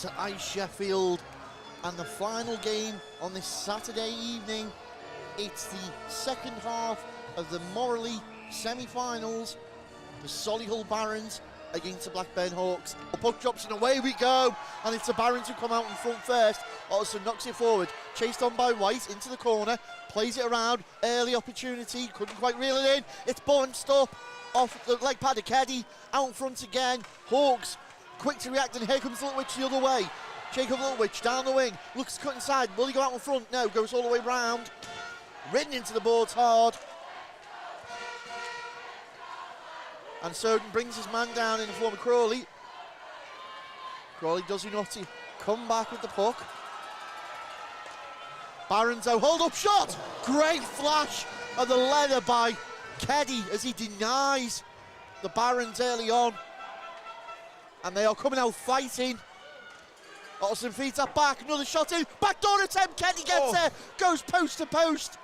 to ice Sheffield, and the final game on this Saturday evening. It's the second half of the Moralee semi-finals. The Solihull Barons against the Blackburn Hawks. The puck drops and away we go, and it's the Barons who come out in front first. Otterson knocks it forward, chased on by White into the corner, plays it around, early opportunity, couldn't quite reel it in. It's bunched up off the leg pad of Keddy, out front again. Hawks quick to react, and here comes Littlewich the other way. Jacob Littlewich down the wing, looks to cut inside, will he go out in front? No, goes all the way round. Ridden into the boards hard. And Soden brings his man down in the form of Crawley. Crawley does enough to come back with the puck. Barons, though, hold up shot! Great flash of the leather by Keddy as he denies the Barons early on. And they are coming out fighting. Otterson feeds that back, another shot in, backdoor attempt, Keddy gets there, goes post to post.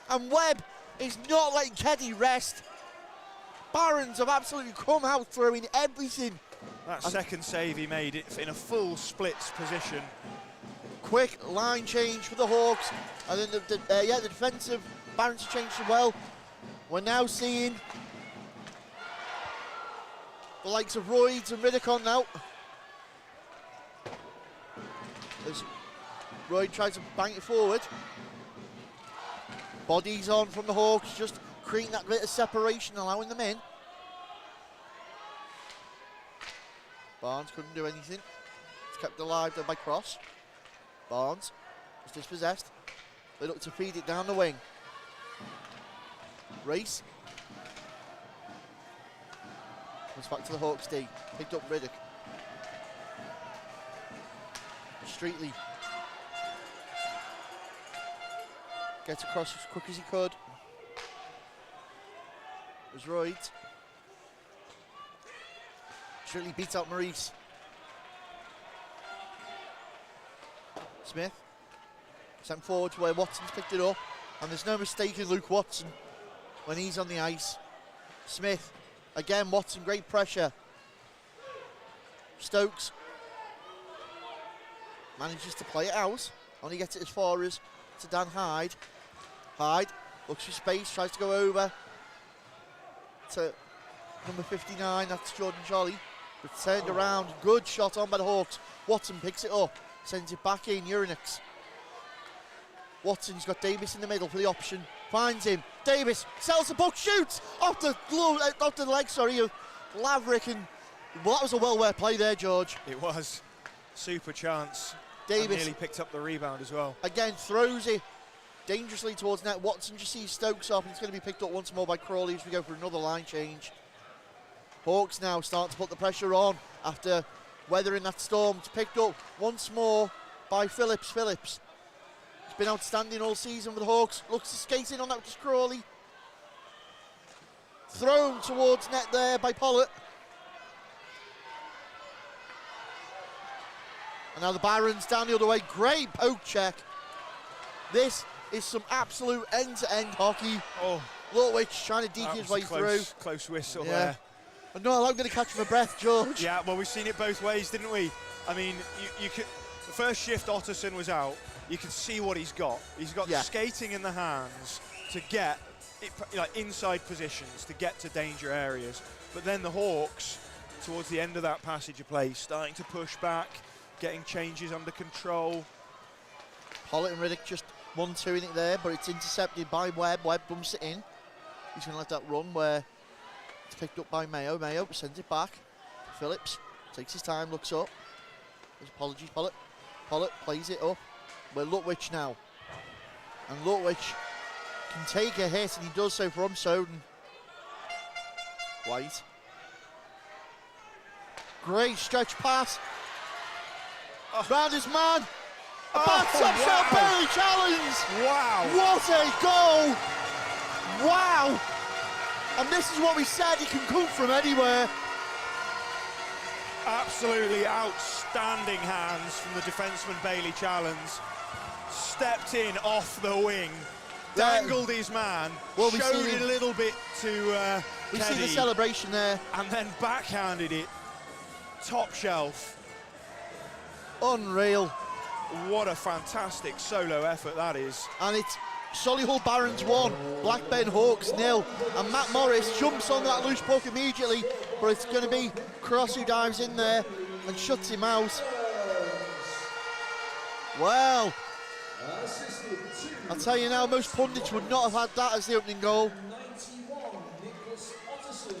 And Webb is not letting Keddy rest. Barons have absolutely come out throwing everything. That second save he made it in a full splits position. Quick line change for the Hawks, and then the defensive Barons have changed as well. We're now seeing the likes of Royds and Riddick on now. As Royd tries to bang it forward. Bodies on from the Hawks, just creating that bit of separation, allowing them in. Barnes couldn't do anything. It's kept alive though by Cross. Barnes is dispossessed. They look to feed it down the wing. Race. Comes back to the Hawks D. Picked up Riddick. Streetley. Gets across as quick as he could. Was right. Streetley beats out Maurice. Smith sent forward to where Watson's picked it up, and there's no mistaking Luke Watson when he's on the ice. Smith, again Watson, great pressure. Stokes manages to play it out, only gets it as far as to Dan Hyde. Hyde looks for space, tries to go over to number 59, that's Jordan Jolly. But turned around, good shot on by the Hawks. Watson picks it up, sends it back in, Urinix. Watson's got Davis in the middle for the option, finds him. Davis sells the puck, shoots off the leg, sorry, of Laverick, and well, that was a well-worked play there, George. It was. Super chance. Davis nearly picked up the rebound as well. Again, throws it dangerously towards net. Watson just sees Stokes up, and it's going to be picked up once more by Crawley as we go for another line change. Hawks now start to put the pressure on after weathering that storm. It's picked up once more by Phillips. Phillips has been outstanding all season for the Hawks. Looks to skate in on that, just Crawley. Thrown towards net there by Pollard. And now the Barons down the other way. Great poke check. This is some absolute end-to-end hockey. Littlewich trying to deke his way through. Close whistle there. No, I'm going to catch my breath, George. Yeah, well, we've seen it both ways, didn't we? I mean, you could. The first shift Otterson was out. You can see what he's got. He's got the skating in the hands to get like inside positions, to get to danger areas. But then the Hawks, towards the end of that passage of play, starting to push back, getting changes under control. Pollard and Riddick just 1-2 in it there, but it's intercepted by Webb. Webb bumps it in. He's going to let that run where it's picked up by Mayo. Mayo sends it back. Phillips takes his time, looks up. There's apologies, Pollard. Pollard plays it up. We're Littlewich now. And Littlewich can take a hit, and he does so from Soden. White. Great stretch pass. Round his man. Back top shot, Bailey challenge. Wow. What a goal. Wow. And this is what we said, he can come from anywhere. Absolutely outstanding hands from the defenseman Bailey Challenge. Stepped in off the wing, dangled his man, showed it a little bit to we see the celebration there. And then backhanded it top shelf. Unreal. What a fantastic solo effort that is. And it's Solihull Barons 1, Blackburn Hawks 0. And Matt Morris jumps on that loose puck immediately, but it's going to be Cross who dives in there and shuts him out. Well, I'll tell you now, most pundits would not have had that as the opening goal.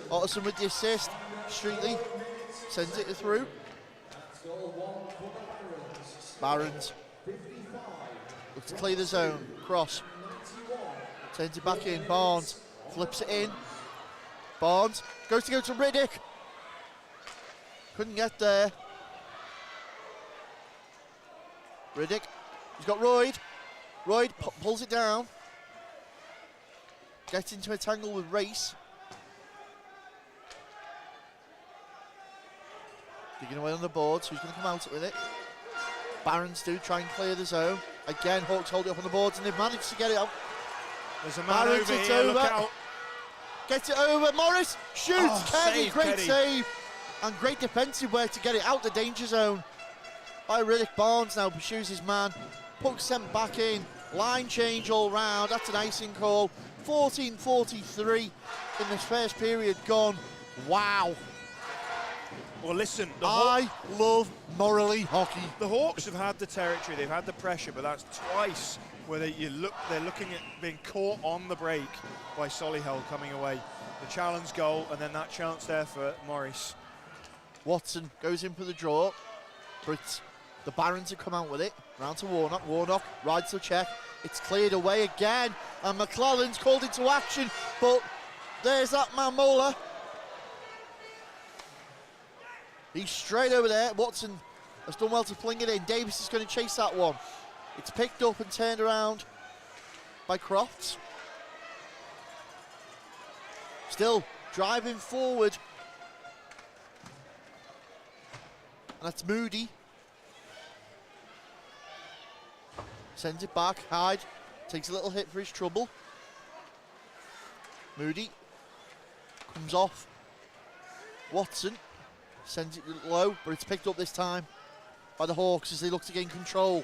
Otterson with the assist. Streetley sends it through. Barons looks to clear the zone. Cross sends it back in. Barnes flips it in. Barnes goes to go to Riddick. Couldn't get there. Riddick, he's got Royd. Royd pulls it down. Gets into a tangle with Race. Digging away on the boards. Who's going to come out with it? Barons do try and clear the zone. Again, Hawks hold it up on the boards and they've managed to get it out. There's a man Barons, over it's here, over. look out. Gets it over. Morris shoots. Save, great Keddy. save. And great defensive work to get it out the danger zone by Riddick. Barnes now pursues his man. Puck sent back in. Line change all round. That's an icing call. 14:43 in this first period gone. Wow. Well, listen, I love Moralee hockey. the Hawks have had the territory, they've had the pressure, but that's twice where they're looking at being caught on the break by Solihull coming away. The challenge goal and then that chance there for Morris. Watson goes in for the draw, but the Barons have come out with it. Round to Warnock. Warnock rides the check. It's cleared away again, and McClellan's called into action, but there's that man Mola. He's straight over there. Watson has done well to fling it in. Davis is going to chase that one. It's picked up and turned around by Crofts. Still driving forward. And that's Moody. Sends it back. Hyde takes a little hit for his trouble. Moody comes off. Watson sends it low, but it's picked up this time by the Hawks as they look to gain control.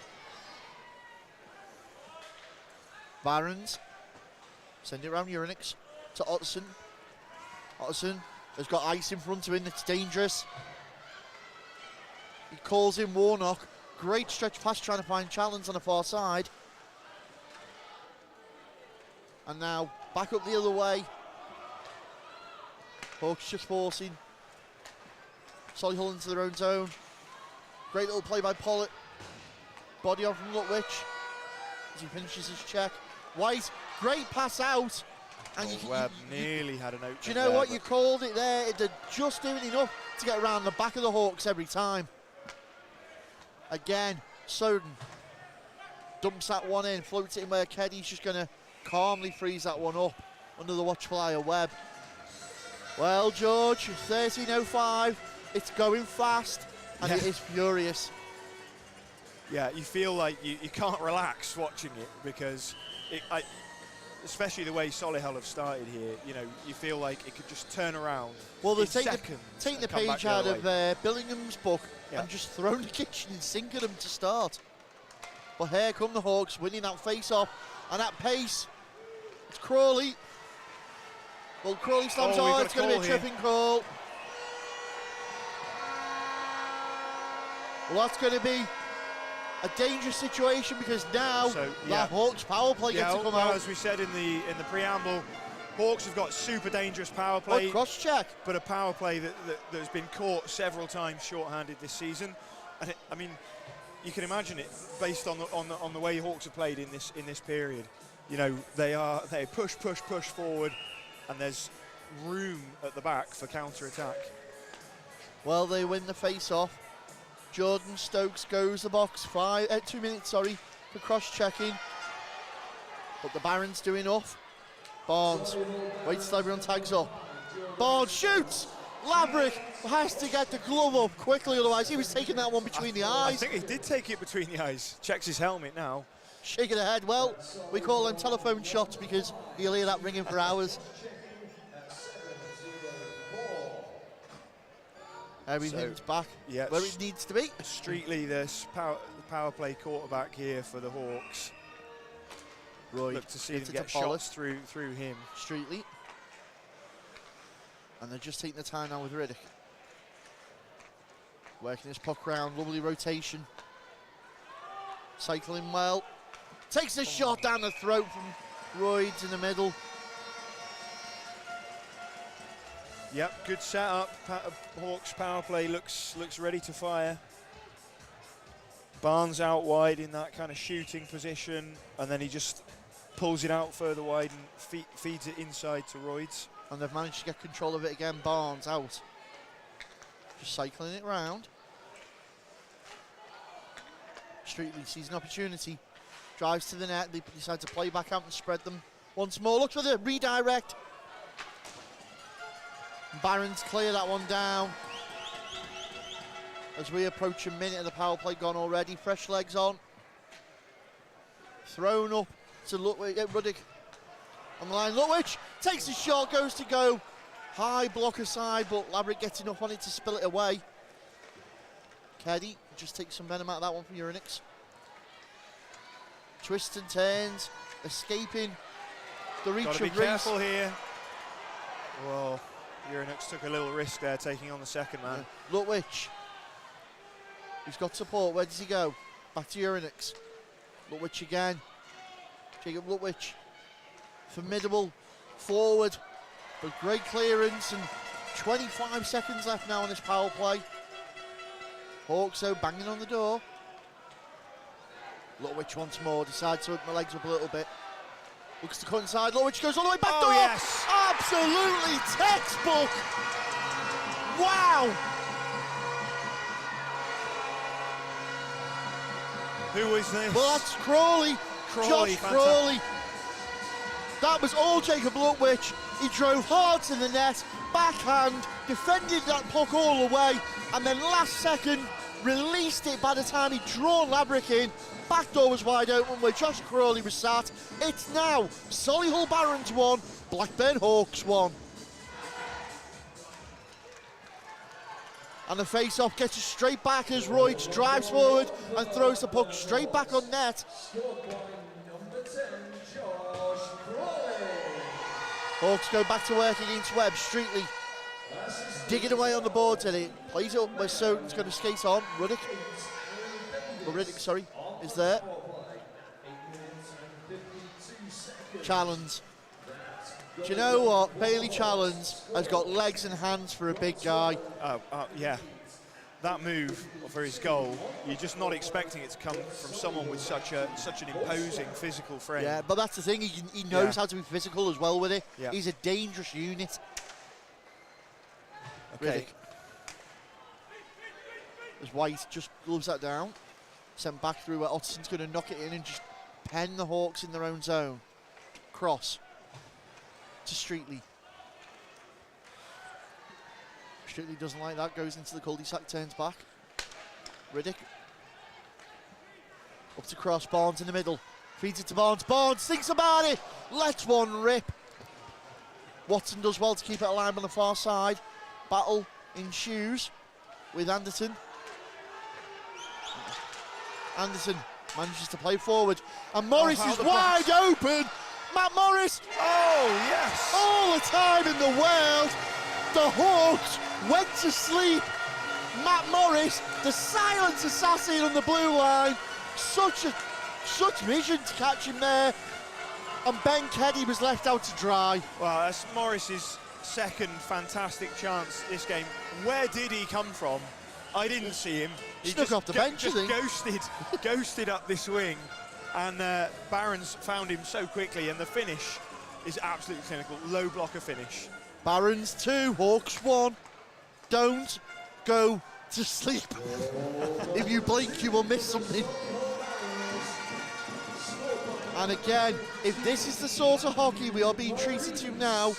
Barons send it around Uranix to Otterson. Otterson has got ice in front of him. It's dangerous. He calls in Warnock. Great stretch pass trying to find challenge on the far side. And now back up the other way. Hawks just forcing Solihull into their own zone. Great little play by Pollitt. Body on from Lutwich as he finishes his check. White, great pass out. And Webb nearly had an opening. Do you know what? You called it there. They're just doing enough to get around the back of the Hawks every time. Again, Soden dumps that one in, floats it in where Keddy's just going to calmly freeze that one up under the watchful eye of Webb. Well, George, 13:05. It's going fast, and it is furious. Yeah, you feel like you can't relax watching it because, especially the way Solihull have started here, you know, you feel like it could just turn around. Well, they're taking the page out of Billingham's book and just thrown the kitchen sink at them to start. But here come the Hawks winning that face-off, and at pace, it's Crawley. Well, Crawley slams it's going to be a tripping call. Well, that's going to be a dangerous situation because now the Hawks power play gets to come out. As we said in the preamble, Hawks have got super dangerous power play. Cross check. But a power play that has been caught several times short-handed this season. And I mean, you can imagine it based on the way Hawks have played in this period. You know, they push forward, and there's room at the back for counter-attack. Well, they win the face-off. Jordan Stokes goes the box. 2 minutes, for cross-checking. But the Barons do enough. Barnes waits till everyone tags up. Barnes shoots! Laverick has to get the glove up quickly, otherwise he was taking that one between the eyes. I think he did take it between the eyes. Checks his helmet now. Shaking the head. Well, we call them telephone shots because you'll hear that ringing for hours. Everything's back where it needs to be. Streetley, the power play quarterback here for the Hawks. Look to see them get shots through him. Streetley. And they're just taking the time now with Riddick. Working his puck round, lovely rotation. Cycling well. Takes a shot down the throat from Royds in the middle. Yep, good setup. Hawks power play looks ready to fire. Barnes out wide in that kind of shooting position, and then he just pulls it out further wide and feeds it inside to Royds. And they've managed to get control of it again. Barnes out. Just cycling it round. Streetley sees an opportunity. Drives to the net. They decide to play back out and spread them once more. Looks for the redirect. Barons clear that one down. As we approach a minute of the power play gone already. Fresh legs on. Thrown up to Ruddick. On the line, Lutwich takes a shot, goes to go. High block aside, but Labrick gets enough on it to spill it away. Keddy just takes some venom out of that one from Uranix. Twists and turns, escaping the reach of Reese. Gotta be careful here. Well, Uranix took a little risk there, taking on the second man. Yeah. Lutwich. He's got support. Where does he go? Back to Uranix. Lutwich again. Jacob Lutwich. Formidable forward, but great clearance, and 25 seconds left now on this power play. Hawks though banging on the door. Lutwich once more decides to open the legs up a little bit. Looks to cut inside. Lutwich goes all the way back door. Yes. Absolutely textbook. Wow. Who is this? Well, that's Crawley. Josh Crawley. That was all Jacob Lutwich. He drove hard to the net, backhand, defended that puck all the way, and then last second released it by the time he'd drawn Labrick in. Back door was wide open where Josh Crawley was sat. It's now Solihull Barons 1, Blackburn Hawks 1. And the face-off gets it straight back as Royds drives forward and throws the puck straight back on net. Hawks go back to work against Webb. Streetley digging away on the board till he plays it up where Soden's going to skate on. Riddick, is there. Challenge. Do you know what? Bailey Challenge has got legs and hands for a big guy. Yeah. That move for his goal, you're just not expecting it to come from someone with such an imposing physical frame. Yeah, but that's the thing, he knows how to be physical as well with it. Yeah. He's a dangerous unit. Okay. Riddick. As White just gloves that down. Sent back through where Otterson's going to knock it in and just pen the Hawks in their own zone. Cross to Streetley. Streetley doesn't like that, goes into the cul-de-sac, turns back. Riddick. Up to cross, Barnes in the middle. Feeds it to Barnes. Barnes thinks about it. Lets one rip. Watson does well to keep it alive on the far side. Battle ensues with Anderson. Anderson manages to play forward. And Morris is wide open. Matt Morris. Oh, yes. All the time in the world. The Hawks went to sleep. Matt Morris, the silent assassin on the blue line. Such vision to catch him there. And Ben Keddy was left out to dry. Well, that's Morris's second fantastic chance this game. Where did he come from? I didn't see him. He Snuck off the bench, just ghosted up this wing. And Barons found him so quickly, and the finish is absolutely clinical. Low blocker finish. Barons 2, Hawks 1. Don't go to sleep. If you blink, you will miss something. And again, if this is the sort of hockey we are being treated to now,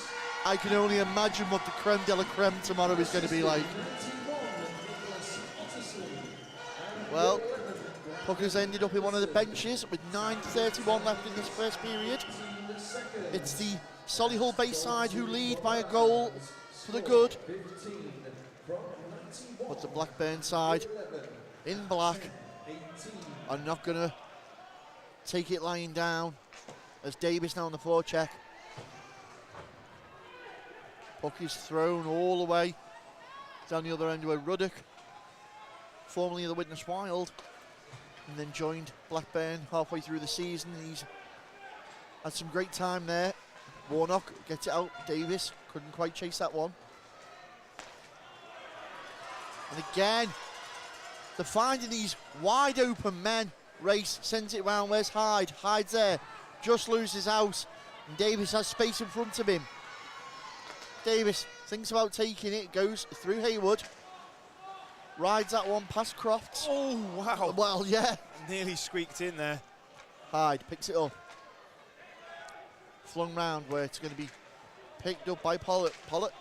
I can only imagine what the creme de la creme tomorrow is going to be like. Well, puck has ended up in one of the benches with 9:31 left in this first period. It's the Solihull Bayside who lead by a goal for the good. But the Blackburn side, in black, are not going to take it lying down. As Davis now on the forecheck. Puck is thrown all the way down the other end where Ruddock, formerly of the Widnes Wild, and then joined Blackburn halfway through the season. He's had some great time there. Warnock gets it out. Davis couldn't quite chase that one. And again, they're finding these wide open men. Race sends it round. Where's Hyde? Hyde's there. Just loses out. And Davis has space in front of him. Davis thinks about taking it. Goes through Haywood. Rides that one past Crofts. Oh, wow. Well, yeah. Nearly squeaked in there. Hyde picks it up. Flung round where it's going to be picked up by Pollitt. Pollitt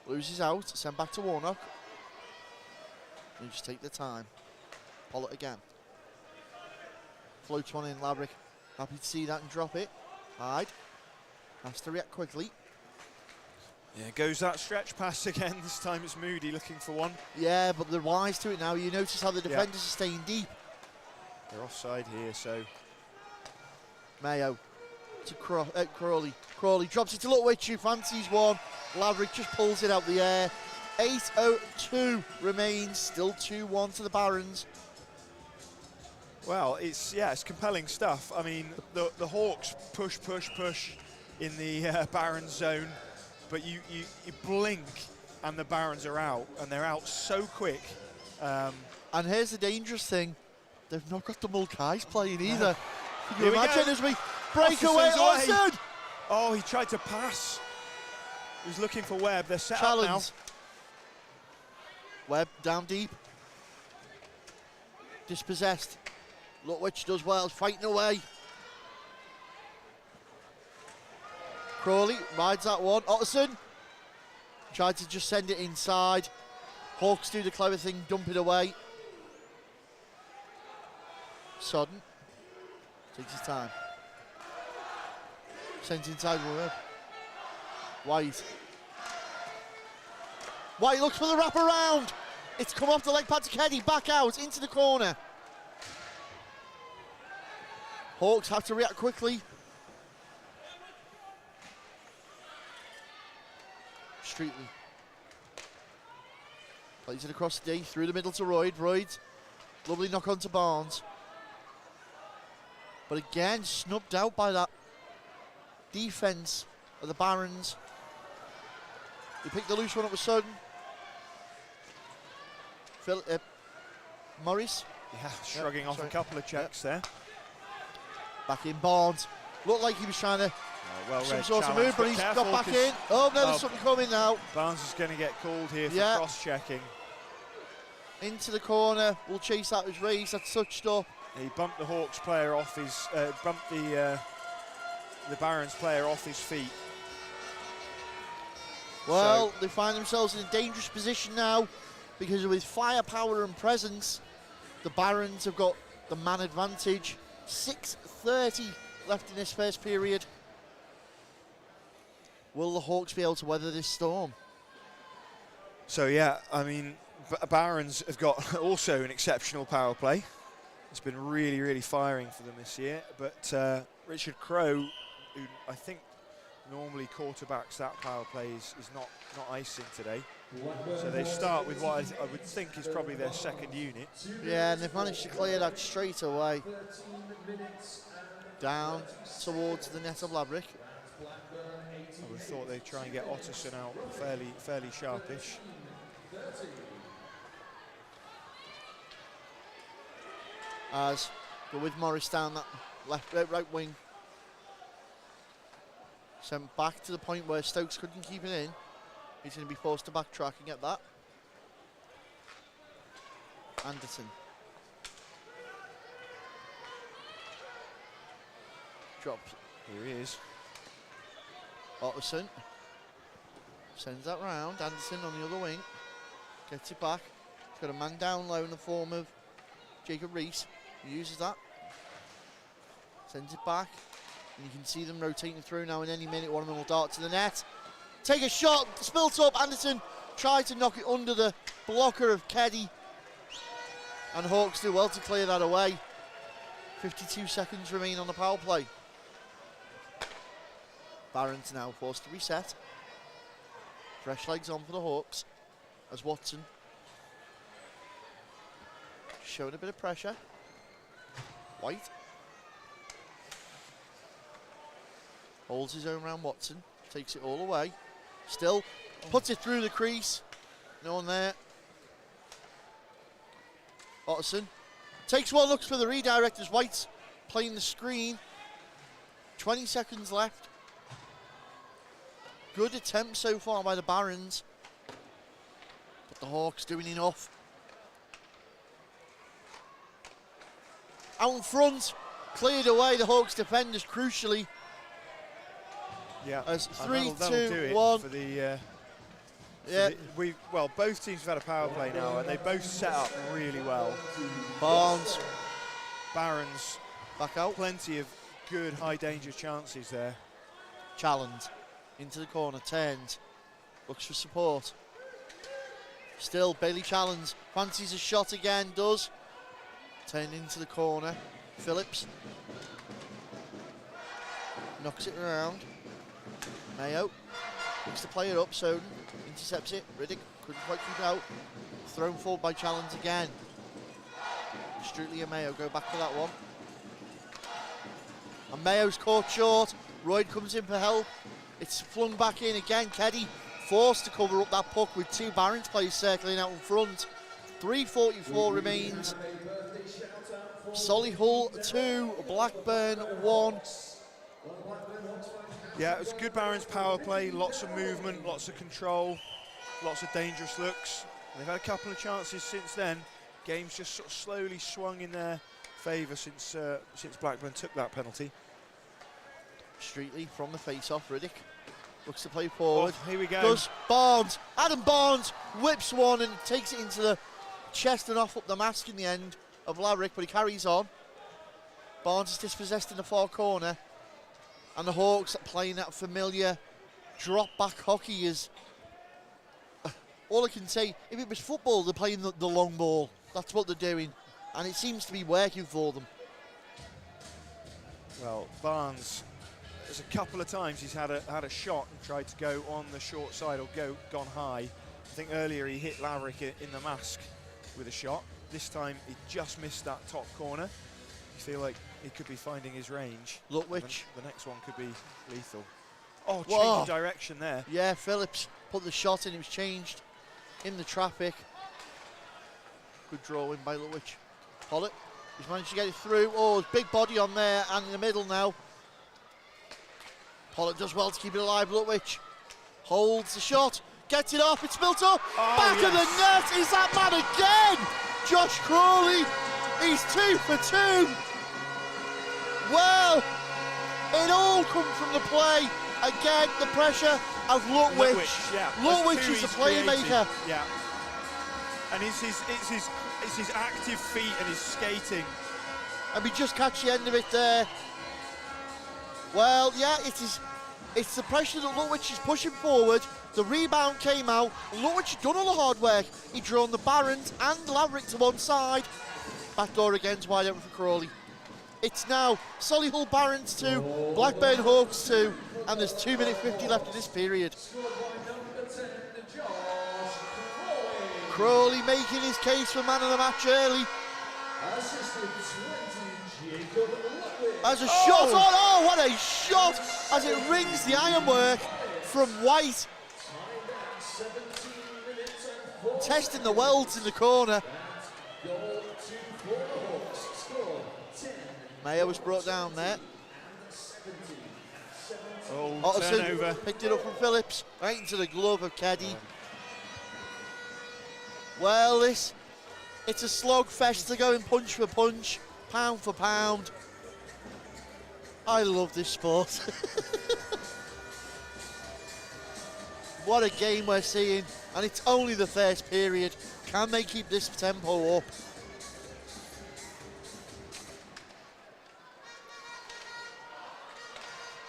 loses out. Sent back to Warnock. You just take the time. Pollitt again. Floats one in, Laverick. Happy to see that and drop it. Hyde has to react quickly. Yeah, goes that stretch pass again. This time it's Moody looking for one. Yeah, but they're wise to it now. You notice how the defenders are staying deep. They're offside here, so. Mayo to Crawley. Crawley drops it to Lutwich, who fancies one. Laverick just pulls it out the air. 8:02 remains, still 2-1 to the Barons. Well, it's compelling stuff. I mean, the Hawks push in the Barons zone, but you blink and the Barons are out, and they're out so quick. And here's the dangerous thing: they've not got the Mulcahy's playing either. Can you imagine as we break away? Austin! Oh, he tried to pass. He was looking for Webb. They're set Challenge. up now. Webb down deep. Dispossessed. Lutwich does well, fighting away. Crawley rides that one. Otterson tried to just send it inside. Hawks do the clever thing, dump it away. Sodden takes his time. Sends inside Webb. White. White looks for the wraparound. It's come off the leg pad to Keddy, back out into the corner. Hawks have to react quickly. Streetley plays it across the D, through the middle to Royd. Royd, lovely knock on to Barnes. But again, snubbed out by that defence of the Barons. He picked the loose one up with Sudden. Morris. Yeah, shrugging off a couple of checks there. Back in Barnes. Looked like he was trying to some sort of move, but he's got back in. Oh no, there's something coming now. Barnes is going to get called here for cross-checking. Into the corner. We'll chase that as raised. That's touched up. He bumped the Hawks player off his, bumped the Barons player off his feet. Well, they find themselves in a dangerous position now because with firepower and presence, the Barons have got the man advantage. 6:30 left in this first period. Will the Hawks be able to weather this storm? So yeah, I mean, Barons have got also an exceptional power play. It's been really, really firing for them this year. But Richard Crowe, who I think normally quarterbacks that power play, is not icing today. So they start with what I would think is probably their second unit. Yeah, and they've managed to clear that straight away. Down towards the net of Laverick. I would have thought they'd try and get Otterson out fairly sharpish. As go with Morris down that right wing. Sent back to the point where Stokes couldn't keep it in. He's going to be forced to backtrack and get that. Anderson. Drops. Here he is. Otterson. Sends that round. Anderson on the other wing. Gets it back. He's got a man down low in the form of Jacob Rees. He uses that. Sends it back. And you can see them rotating through now. In any minute, one of them will dart to the net. Take a shot. Spilt up. Anderson tried to knock it under the blocker of Keddy. And Hawks do well to clear that away. 52 seconds remain on the power play. Barons now forced to reset. Fresh legs on for the Hawks as Watson showing a bit of pressure. White holds his own round Watson, takes it all away. Still puts it through the crease. No one there. Otterson takes one, looks for the redirect as White's playing the screen. 20 seconds left. Good attempt so far by the Barons, but the Hawks doing enough. Out in front, cleared away the Hawks defenders crucially. Yeah, as 3, that'll 2, do it 1. for the. Yeah. Well, both teams have had a power play now, and they both set up really well. Barnes, Barons, back out. plenty of good high danger chances there. Challenge into the corner, turns, looks for support. Still Bailey Challenge, fancies a shot again, does. Turned into the corner, Phillips. Knocks it around. Mayo looks to play it up, Soden intercepts it, Riddick couldn't quite keep out. Thrown forward by Challenge again. Strutley and Mayo go back for that one. And Mayo's caught short, Royd comes in for help. It's flung back in again, Keddy forced to cover up that puck with 2 Barons players circling out in front. 3:44 remains. Solihull 2, Blackburn 1. Yeah, it was a good Barons power play, lots of movement, lots of control, lots of dangerous looks. They've had a couple of chances since then. Game's just sort of slowly swung in their favour since Blackburn took that penalty. Streetley from the face-off, Riddick looks to play forward. Oh, here we go. Does Barnes, Adam Barnes whips one and takes it into the chest and off up the mask in the end of Laverick, but he carries on. Barnes is dispossessed in the far corner, and the Hawks are playing that familiar drop-back hockey. Is all I can say, if it was football, they're playing the long ball. That's what they're doing, and it seems to be working for them. Well, Barnes, there's a couple of times he's had a shot and tried to go on the short side or gone high. I think earlier he hit Laverick in the mask with a shot. This time he just missed that top corner. You feel like he could be finding his range. Lutwich. The next one could be lethal. Oh, Whoa. changed direction there. Yeah, Phillips put the shot in, it was changed in the traffic. Good drawing by Lutwich. Pollitt, he's managed to get it through. Oh, big body on there and in the middle now. Pollitt does well to keep it alive. Lutwich holds the shot, gets it off, it's built up. Back of the net, is that man again? Josh Crawley, he's 2 for 2. Well, it all comes from the play. Again, the pressure of Lutwich. Yeah. Lutwich is the playmaker. Yeah. And it's his active feet and his skating. And we just catch the end of it there. Well, yeah, it's the pressure that Lutwich is pushing forward. The rebound came out. Lutwich had done all the hard work. He'd drawn the Barons and Laverick to one side. Backdoor again's wide open for Crawley. It's now Solihull Barons 2, Blackburn Hawks 2, and there's 2 minutes 50 left in this period. Crawley making his case for man of the match early. As a shot on, oh what a shot as it rings the ironwork from White. Testing the welds in the corner. Mayo was brought down there. Oh, Otterson turnover. picked it up from Phillips, right into the glove of Keddy. Well, it's a slogfest. They're going punch for punch, pound for pound. I love this sport. What a game we're seeing, and it's only the first period. Can they keep this tempo up?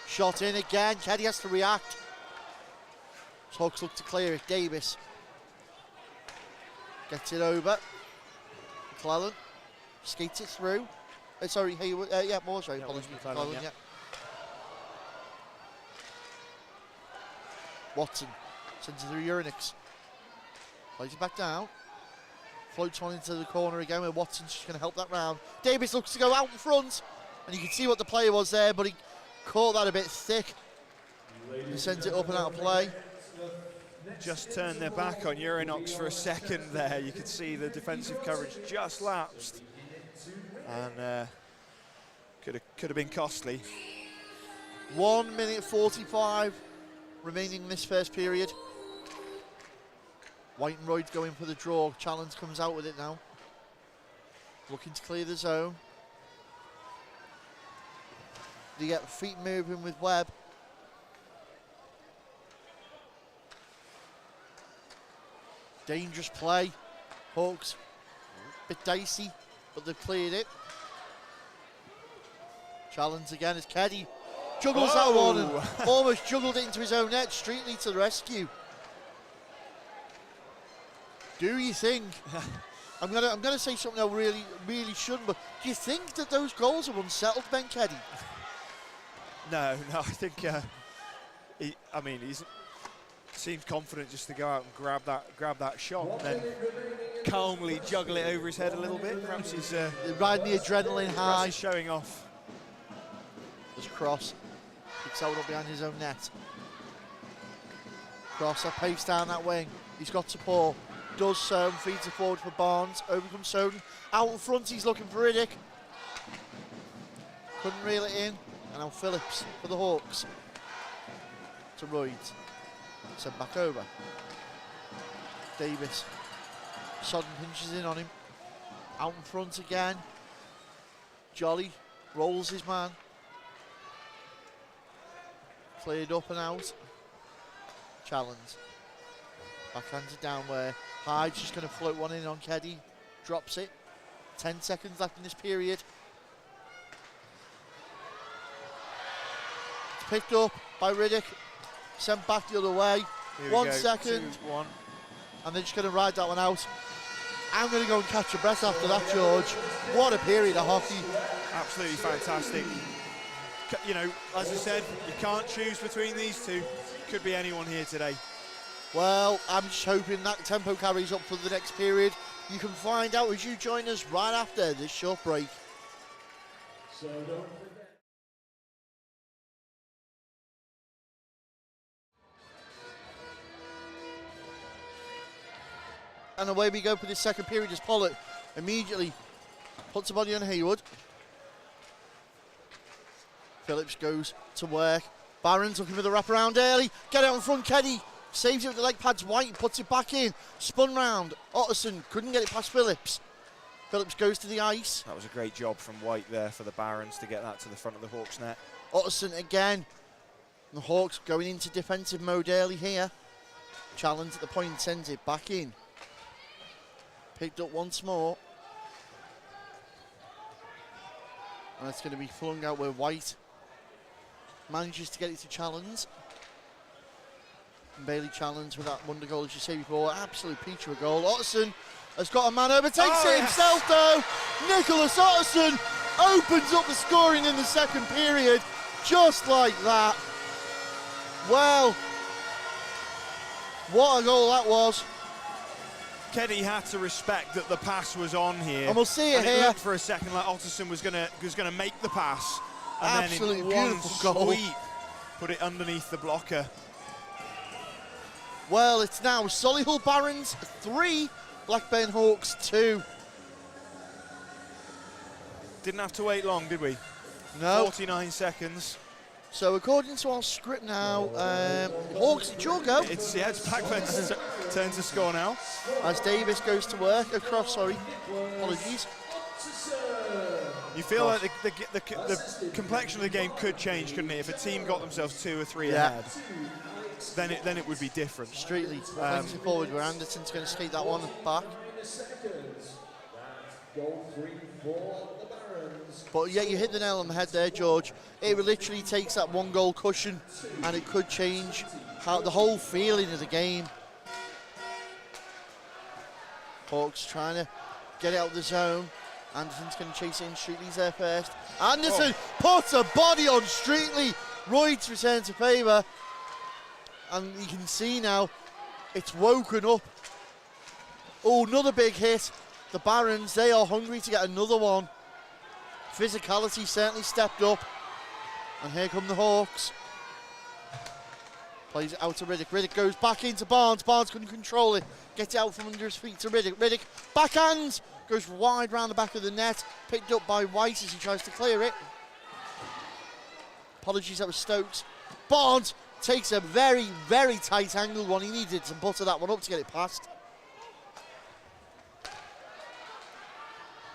Shot in again, Keddy has to react. Hawks look to clear it, Davis Gets it over. McClellan skates it through. Sorry, Hayward. Yeah, more sorry. Apologies, McClellan. Yeah. Watson sends it through Urinix. Plays it back down. Floats one into the corner again where Watson's just going to help that round. Davis looks to go out in front. And you can see what the player was there, but he caught that a bit thick. And sends it up and out of play. Just turned their back on Urinox for a second there. You could see the defensive coverage just lapsed. And could have been costly. 1 minute 45 remaining in this first period. Whitenroyd's going for the draw. Challenge comes out with it now. Looking to clear the zone. They get feet moving with Webb. Dangerous play. Hawks, bit dicey, but they've cleared it. Challenge again as Keddy juggles that one and almost juggled it into his own net. Streetley to the rescue. Do you think? I'm gonna say something I really shouldn't, but do you think that those goals are unsettled, Ben Keddy? No, I think he seems confident just to go out and grab that shot and then calmly juggle it over his head a little bit. Perhaps he's riding the adrenaline high. He's showing off. There's Cross. Kicks out up behind his own net. Cross that pace down that wing. He's got support. Does so, feeds it forward for Barnes. Over comes Soden. Out in front, he's looking for Riddick. Couldn't reel it in. And now Phillips for the Hawks. To Royd. Sent back over. Davis. Sodden pinches in on him. Out in front again. Jolly rolls his man. Cleared up and out. Challenge. Backhands it down where Hyde's just going to float one in on Keddy. Drops it. 10 seconds left in this period. It's picked up by Riddick. Sent back the other way. 1 second. 2-1. And they're just going to ride that one out. I'm going to go and catch a breath after that, George. What a period of hockey. Absolutely fantastic. You know, as I said, you can't choose between these two. Could be anyone here today. Well, I'm just hoping that tempo carries up for the next period. You can find out as you join us right after this short break. So don't forget. And away we go for this second period as Pollock immediately puts a body on Hayward. Phillips goes to work. Barons looking for the wraparound early. Get out in front, Keddy. Saves it with the leg pads. White puts it back in. Spun round. Otterson couldn't get it past Phillips. Phillips goes to the ice. That was a great job from White there for the Barons to get that to the front of the Hawks net. Otterson again. The Hawks going into defensive mode early here. Challenge at the point, sends it back in. Picked up once more. And it's going to be flung out where White manages to get it to Challenge. And Bailey Challenge with that wonder goal, as you say before. Absolute peach of a goal. Otterson has got a man over, takes it himself though. Nicholas Otterson opens up the scoring in the second period, just like that. Well, what a goal that was. Keddy had to respect that the pass was on here. And we'll see it and here. It looked for a second like Otterson was gonna make the pass. And Absolutely then in one beautiful goal. sweep, put it underneath the blocker. Well, it's now Solihull Barons 3, Blackburn Hawks 2. Didn't have to wait long, did we? No. 49 seconds. So according to our script now, Hawks, it's your go. It's Blackburn's turn to score now. As Davis goes to work, across, sorry, apologies. You feel like the complexion of the game could change, couldn't it? If a team got themselves 2 or 3 ahead, then it would be different. Streetley flings it forward where Anderson's going to skate that one back. But yeah, you hit the nail on the head there, George. It literally takes that 1 goal cushion and it could change how the whole feeling of the game. Hawks trying to get it out of the zone. Anderson's going to chase it in. Streetley's there first. Anderson puts a body on Streetley. Royds return to favour. And you can see now it's woken up. Oh, another big hit. The Barons, they are hungry to get another one. Physicality certainly stepped up. And here come the Hawks. Plays it out to Riddick. Riddick goes back into Barnes. Barnes couldn't control it. Gets it out from under his feet to Riddick. Riddick backhands. Goes wide round the back of the net. Picked up by White as he tries to clear it. Apologies, that was Stokes. Barnes takes a very, very tight angled one. He needed to butter that one up to get it past.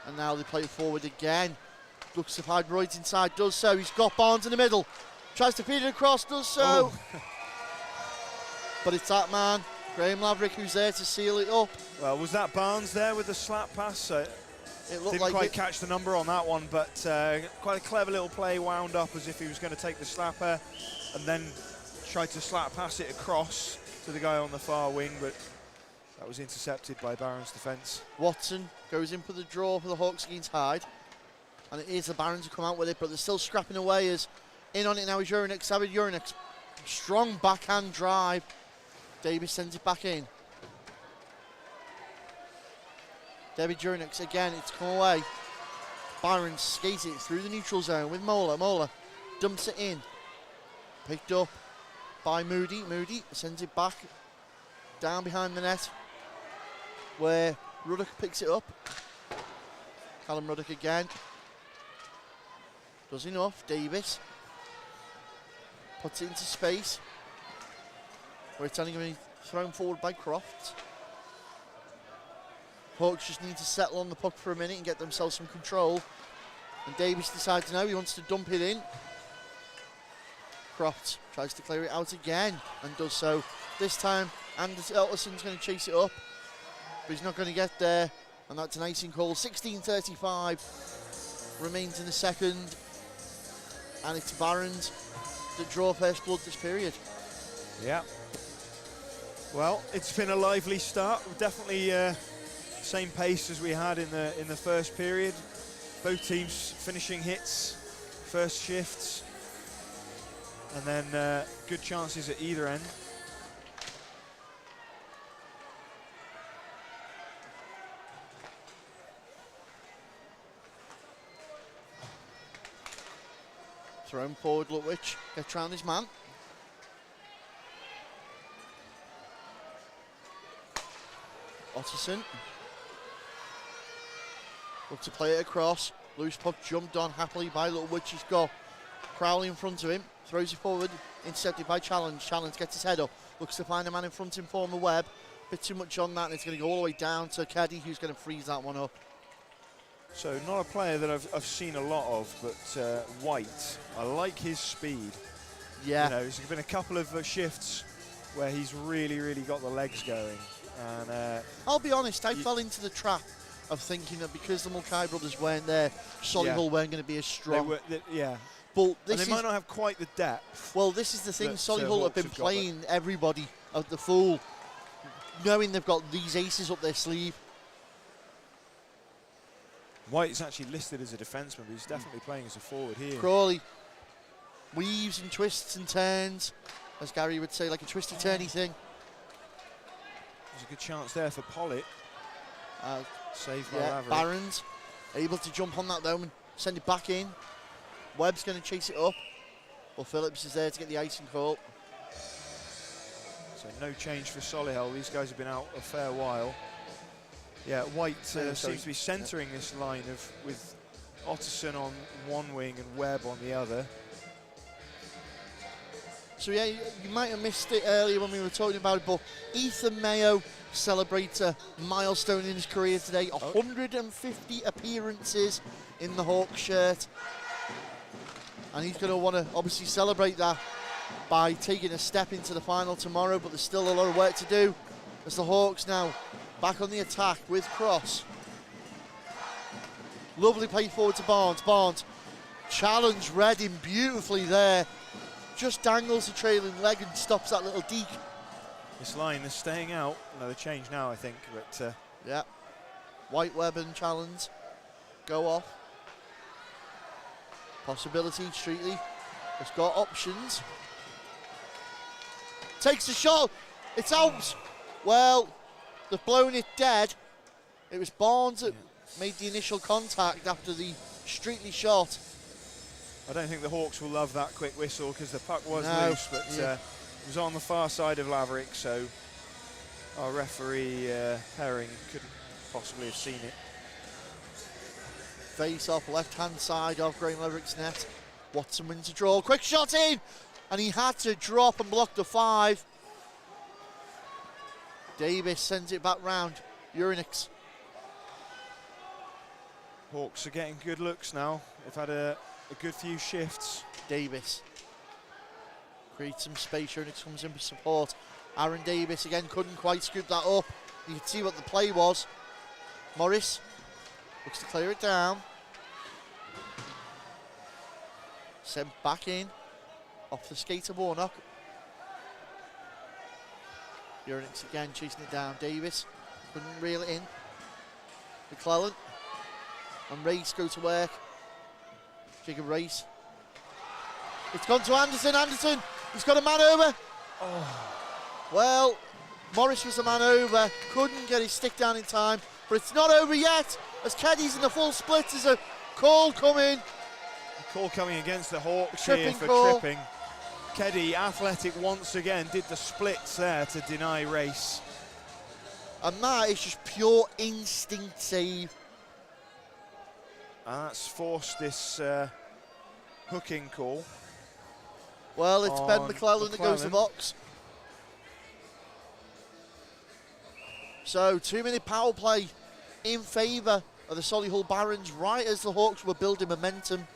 And now they play it forward again. Looks to find Royds inside, does so. He's got Barnes in the middle. Tries to feed it across, does so. Oh. But it's that man, Graham Laverick, who's there to seal it up. Well, was that Barnes there with the slap pass? It looked didn't like quite catch the number on that one, but quite a clever little play, wound up as if he was going to take the slapper and then tried to slap pass it across to the guy on the far wing, but that was intercepted by Barons' defence. Watson goes in for the draw for the Hawks against Hyde. And it is the Barons who come out with it, but they're still scrapping away as in on it now is Urinek. Savage Urinek. Strong backhand drive. Davis sends it back in. David Urinek again, it's come away. Barons skates it through the neutral zone with Mola. Mola dumps it in. Picked up by Moody. Moody sends it back down behind the net where Ruddock picks it up. Callum Ruddock again. Does enough. Davis puts it into space where it's only going to be thrown forward by Croft. Hawks just need to settle on the puck for a minute and get themselves some control. And Davis decides now he wants to dump it in. Croft tries to clear it out again and does so. This time Elterson's going to chase it up, but he's not going to get there. And that's an icing call. 16:35 remains in the second. And it's Barons that draw first blood this period. Yeah. Well, it's been a lively start. Definitely same pace as we had in the first period. Both teams finishing hits, first shifts, and then good chances at either end. Thrown forward, Lutwich gets round his man. Otterson. Look to play it across. Loose puck jumped on happily by Lutwich. He's got Crowley in front of him. Throws it forward. Intercepted by Challenge. Challenge gets his head up. Looks to find a man in front of him, former Webb. Bit too much on that, and it's going to go all the way down to Keddy, who's going to freeze that one up. So not a player that I've seen a lot of, but White, I like his speed. Yeah. You know, there's been a couple of shifts where he's really, really got the legs going. And I'll be honest, I fell into the trap of thinking that because the Mulcahy brothers weren't there, Solihull weren't going to be as strong. Yeah. But this and they might not have quite the depth. Well, this is the thing, Solihull have been playing everybody at the full, knowing they've got these aces up their sleeve. White is actually listed as a defenseman, but he's definitely playing as a forward here. Crawley weaves and twists and turns, as Gary would say, like a twisty-turny thing. There's a good chance there for Pollitt. Saved by Laverick. Barons able to jump on that though and send it back in. Webb's going to chase it up. Well, Phillips is there to get the icing call. So no change for Solihull. These guys have been out a fair while. Yeah, White seems to be centering this line with Otterson on one wing and Webb on the other. So yeah, you might have missed it earlier when we were talking about it, but Ethan Mayo celebrates a milestone in his career today. 150 appearances in the Hawks shirt. And he's going to want to obviously celebrate that by taking a step into the final tomorrow, but there's still a lot of work to do as the Hawks now back on the attack with Cross. Lovely play forward to Barnes. Barnes challenged Redding beautifully there. Just dangles the trailing leg and stops that little deke. This line is staying out. Another change now, I think. But yeah, White Weapon challenge. Go off. Possibility, Streetley has got options. Takes a shot. It's out. Well, they've blown it dead. It was Barnes that made the initial contact after the Streetley shot. I don't think the Hawks will love that quick whistle because the puck was loose, but it was on the far side of Laverick, so our referee Herring couldn't possibly have seen it. Face off left-hand side of Graham Laverick's net. Watson wins a draw. Quick shot in, and he had to drop and block the 5. Davis sends it back round. Urinix. Hawks are getting good looks now. They've had a good few shifts. Davis creates some space. Urinix comes in for support. Aaron Davis again couldn't quite scoop that up. You can see what the play was. Morris looks to clear it down. Sent back in. Off the skate of Warnock. Urinix again chasing it down. Davis couldn't reel it in. McClellan and Race go to work. Jacob Race. It's gone to Anderson. Anderson, he's got a man over. Oh. Well, Morris was a man over. Couldn't get his stick down in time. But it's not over yet. As Keddy's in the full split, there's a call coming. A call coming against the Hawks here for call. tripping. Keddy, athletic once again, did the splits there to deny Race. And that is just pure instinct save. And that's forced this hooking call. Well, it's Ben McClellan that goes to the box. So 2-minute power play in favour of the Solihull Barons right as the Hawks were building momentum.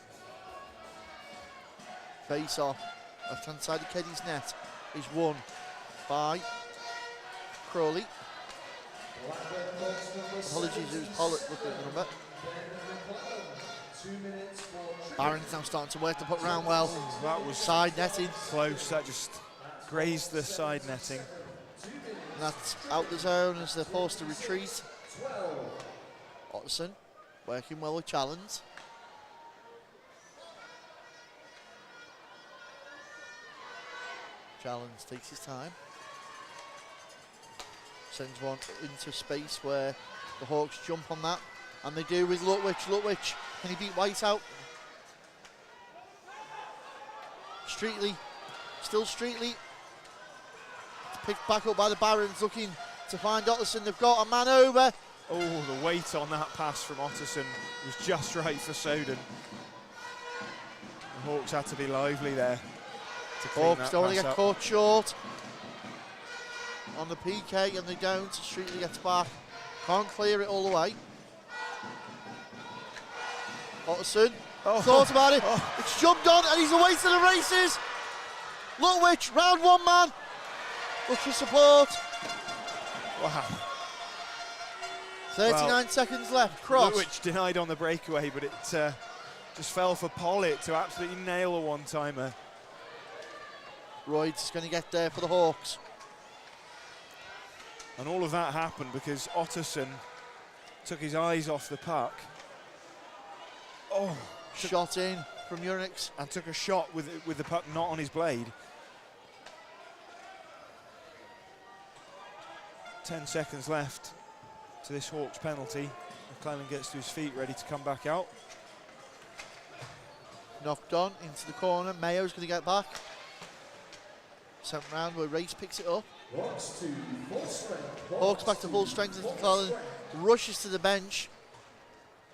Face off. Left hand side of Keddy's net is won by Crawley. Apologies, it was Pollock looking at the number. Barons now starting to work the puck round well. That was side netting. Close, that just grazed the side netting. And that's out the zone as they're forced to retreat. Otterson working well with Challenge. Challenge takes his time. Sends one into space where the Hawks jump on that. And they do with Lutwich. Lutwich, can he beat White out? Streetley, still Streetley. Picked back up by the Barons, looking to find Otterson. They've got a man over. Oh, the weight on that pass from Otterson was just right for Soden. The Hawks had to be lively there. Hawks don't want to get caught short on the PK, and they don't. Streetley gets back. Can't clear it all the way. Otterson thought about it. It's jumped on, and he's away to the races. Lutwich, round one man. Look for support. Wow. 39 seconds left. Cross. Lutwich denied on the breakaway, but it just fell for Pollitt to absolutely nail a one-timer. Royd's going to get there for the Hawks. And all of that happened because Otterson took his eyes off the puck. Shot in from Urinix. And took a shot with the puck not on his blade. 10 seconds left to this Hawks penalty. McClellan gets to his feet, ready to come back out. Knocked on into the corner. Mayo's going to get back. Sent round where Race picks it up. Hawks back to full strength as McClellan rushes to the bench.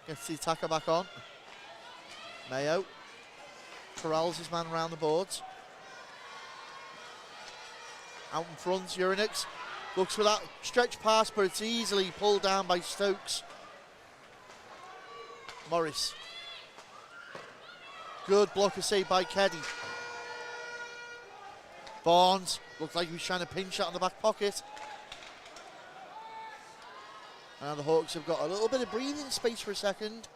Gets the attacker back on. Mayo corrals his man around the boards. Out in front, Urinix looks for that stretch pass, but it's easily pulled down by Stokes. Morris. Good blocker save by Keddy. Barnes looked like he was trying to pinch that on the back pocket. And the Hawks have got a little bit of breathing space for a second.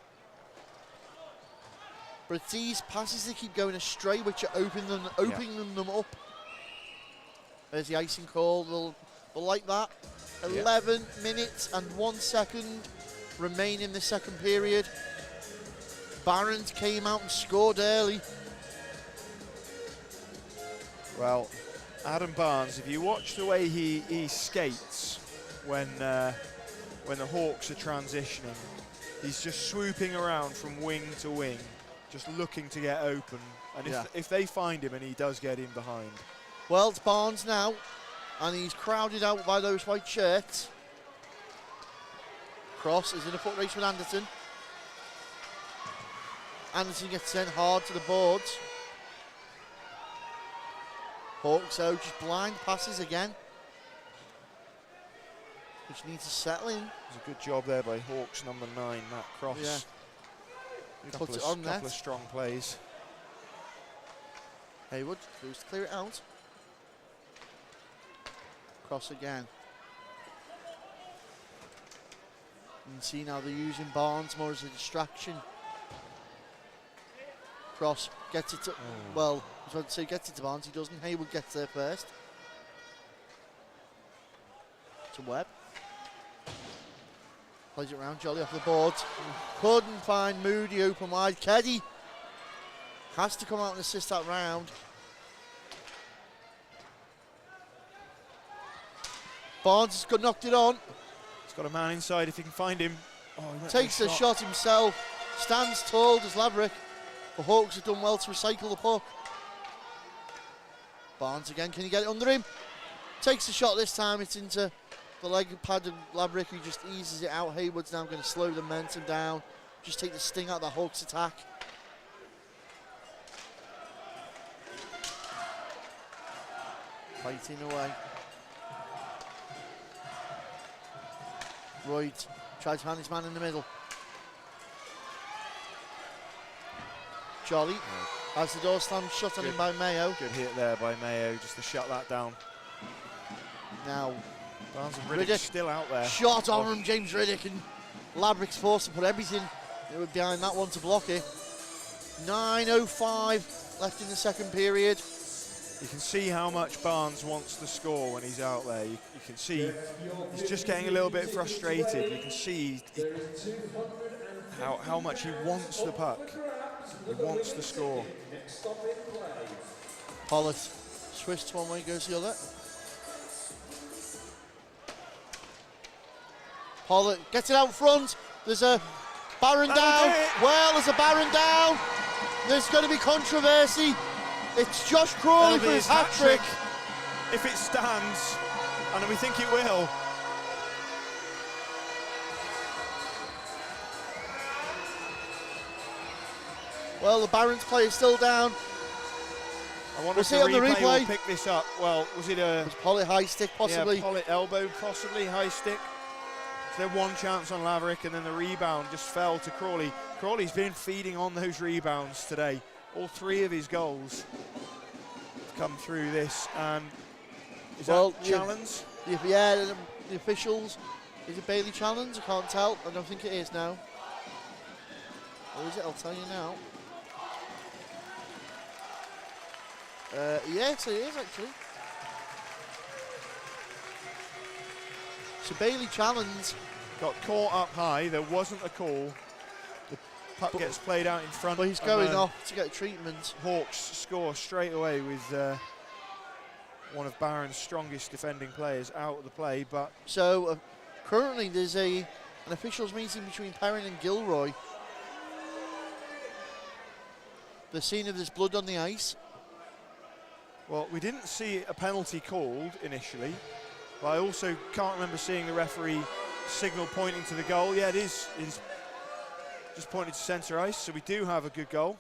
But it's these passes that keep going astray, which are opening them up. There's the icing call. They'll like that. 11 minutes and 1 second remain in the second period. Barons came out and scored early. Well, Adam Barnes, if you watch the way he skates when the Hawks are transitioning, he's just swooping around from wing to wing, just looking to get open. And if they find him and he does get in behind. Well, it's Barnes now, and he's crowded out by those white shirts. Cross is in a foot race with Anderson. Anderson gets sent hard to the boards. Hawks, though, just blind passes again, which needs to settle in. It was a good job there by Hawks number 9, Matt Cross. Yeah. He puts it on net. Couple of strong plays. Haywood goes to clear it out. Cross again. You can see now they're using Barnes more as a distraction. Cross gets it to, well, I was about to say gets it to Barnes, he doesn't. Haywood gets there first. To Webb. Plays it around, Jolly off the boards. Couldn't find Moody open wide. Keddy has to come out and assist that round. Barnes has got knocked it on. He's got a man inside if he can find him. Oh, takes the shot himself. Stands tall, does Laverick. The Hawks have done well to recycle the puck. Barnes again, can he get it under him? Takes the shot this time, it's into the leg pad of Laverick, who just eases it out. Haywood's now going to slow the momentum down. Just take the sting out of the Hawks attack. Fighting away. Royd tries to find his man in the middle. Jolly has the door slammed shut on him by Mayo. Good hit there by Mayo, just to shut that down. Now, Barnes and Riddick still out there. Shot on from James Riddick, and Laverick's forced to put everything behind that one to block it. 9:05 left in the second period. You can see how much Barnes wants to score when he's out there. You can see he's just getting a little bit frustrated. You can see how much he wants the puck. He wants to score. Pollitt twists one way, goes the other. Pollitt gets it out front. There's a Baron down. Well, there's a Baron down. There's going to be controversy. It's Josh Crawley for his hat-trick. If it stands, and we think it will. Well, the Barons player is still down. I wonder if the replay will pick this up. Well, was it a... Was Pollitt high stick, possibly? Yeah, Pollitt elbow, possibly high stick. There one chance on Laverick, and then the rebound just fell to Crawley. Crawley's been feeding on those rebounds today. All 3 of his goals have come through this. And is that challenge? Yeah, the officials. Is it Bailey challenge? I can't tell. I don't think it is now. Or is it? I'll tell you now. Yes, it is actually. So Bailey challenge. Got caught up high. There wasn't a call. The puck gets played out in front. But he's going off to get treatment. Hawks score straight away with one of Barron's strongest defending players out of the play. But so currently there's an officials meeting between Perrin and Gilroy. The scene of this blood on the ice. Well, we didn't see a penalty called initially, but I also can't remember seeing the referee signal pointing to the goal. Yeah, it is. He's just pointed to centre ice, so we do have a good goal.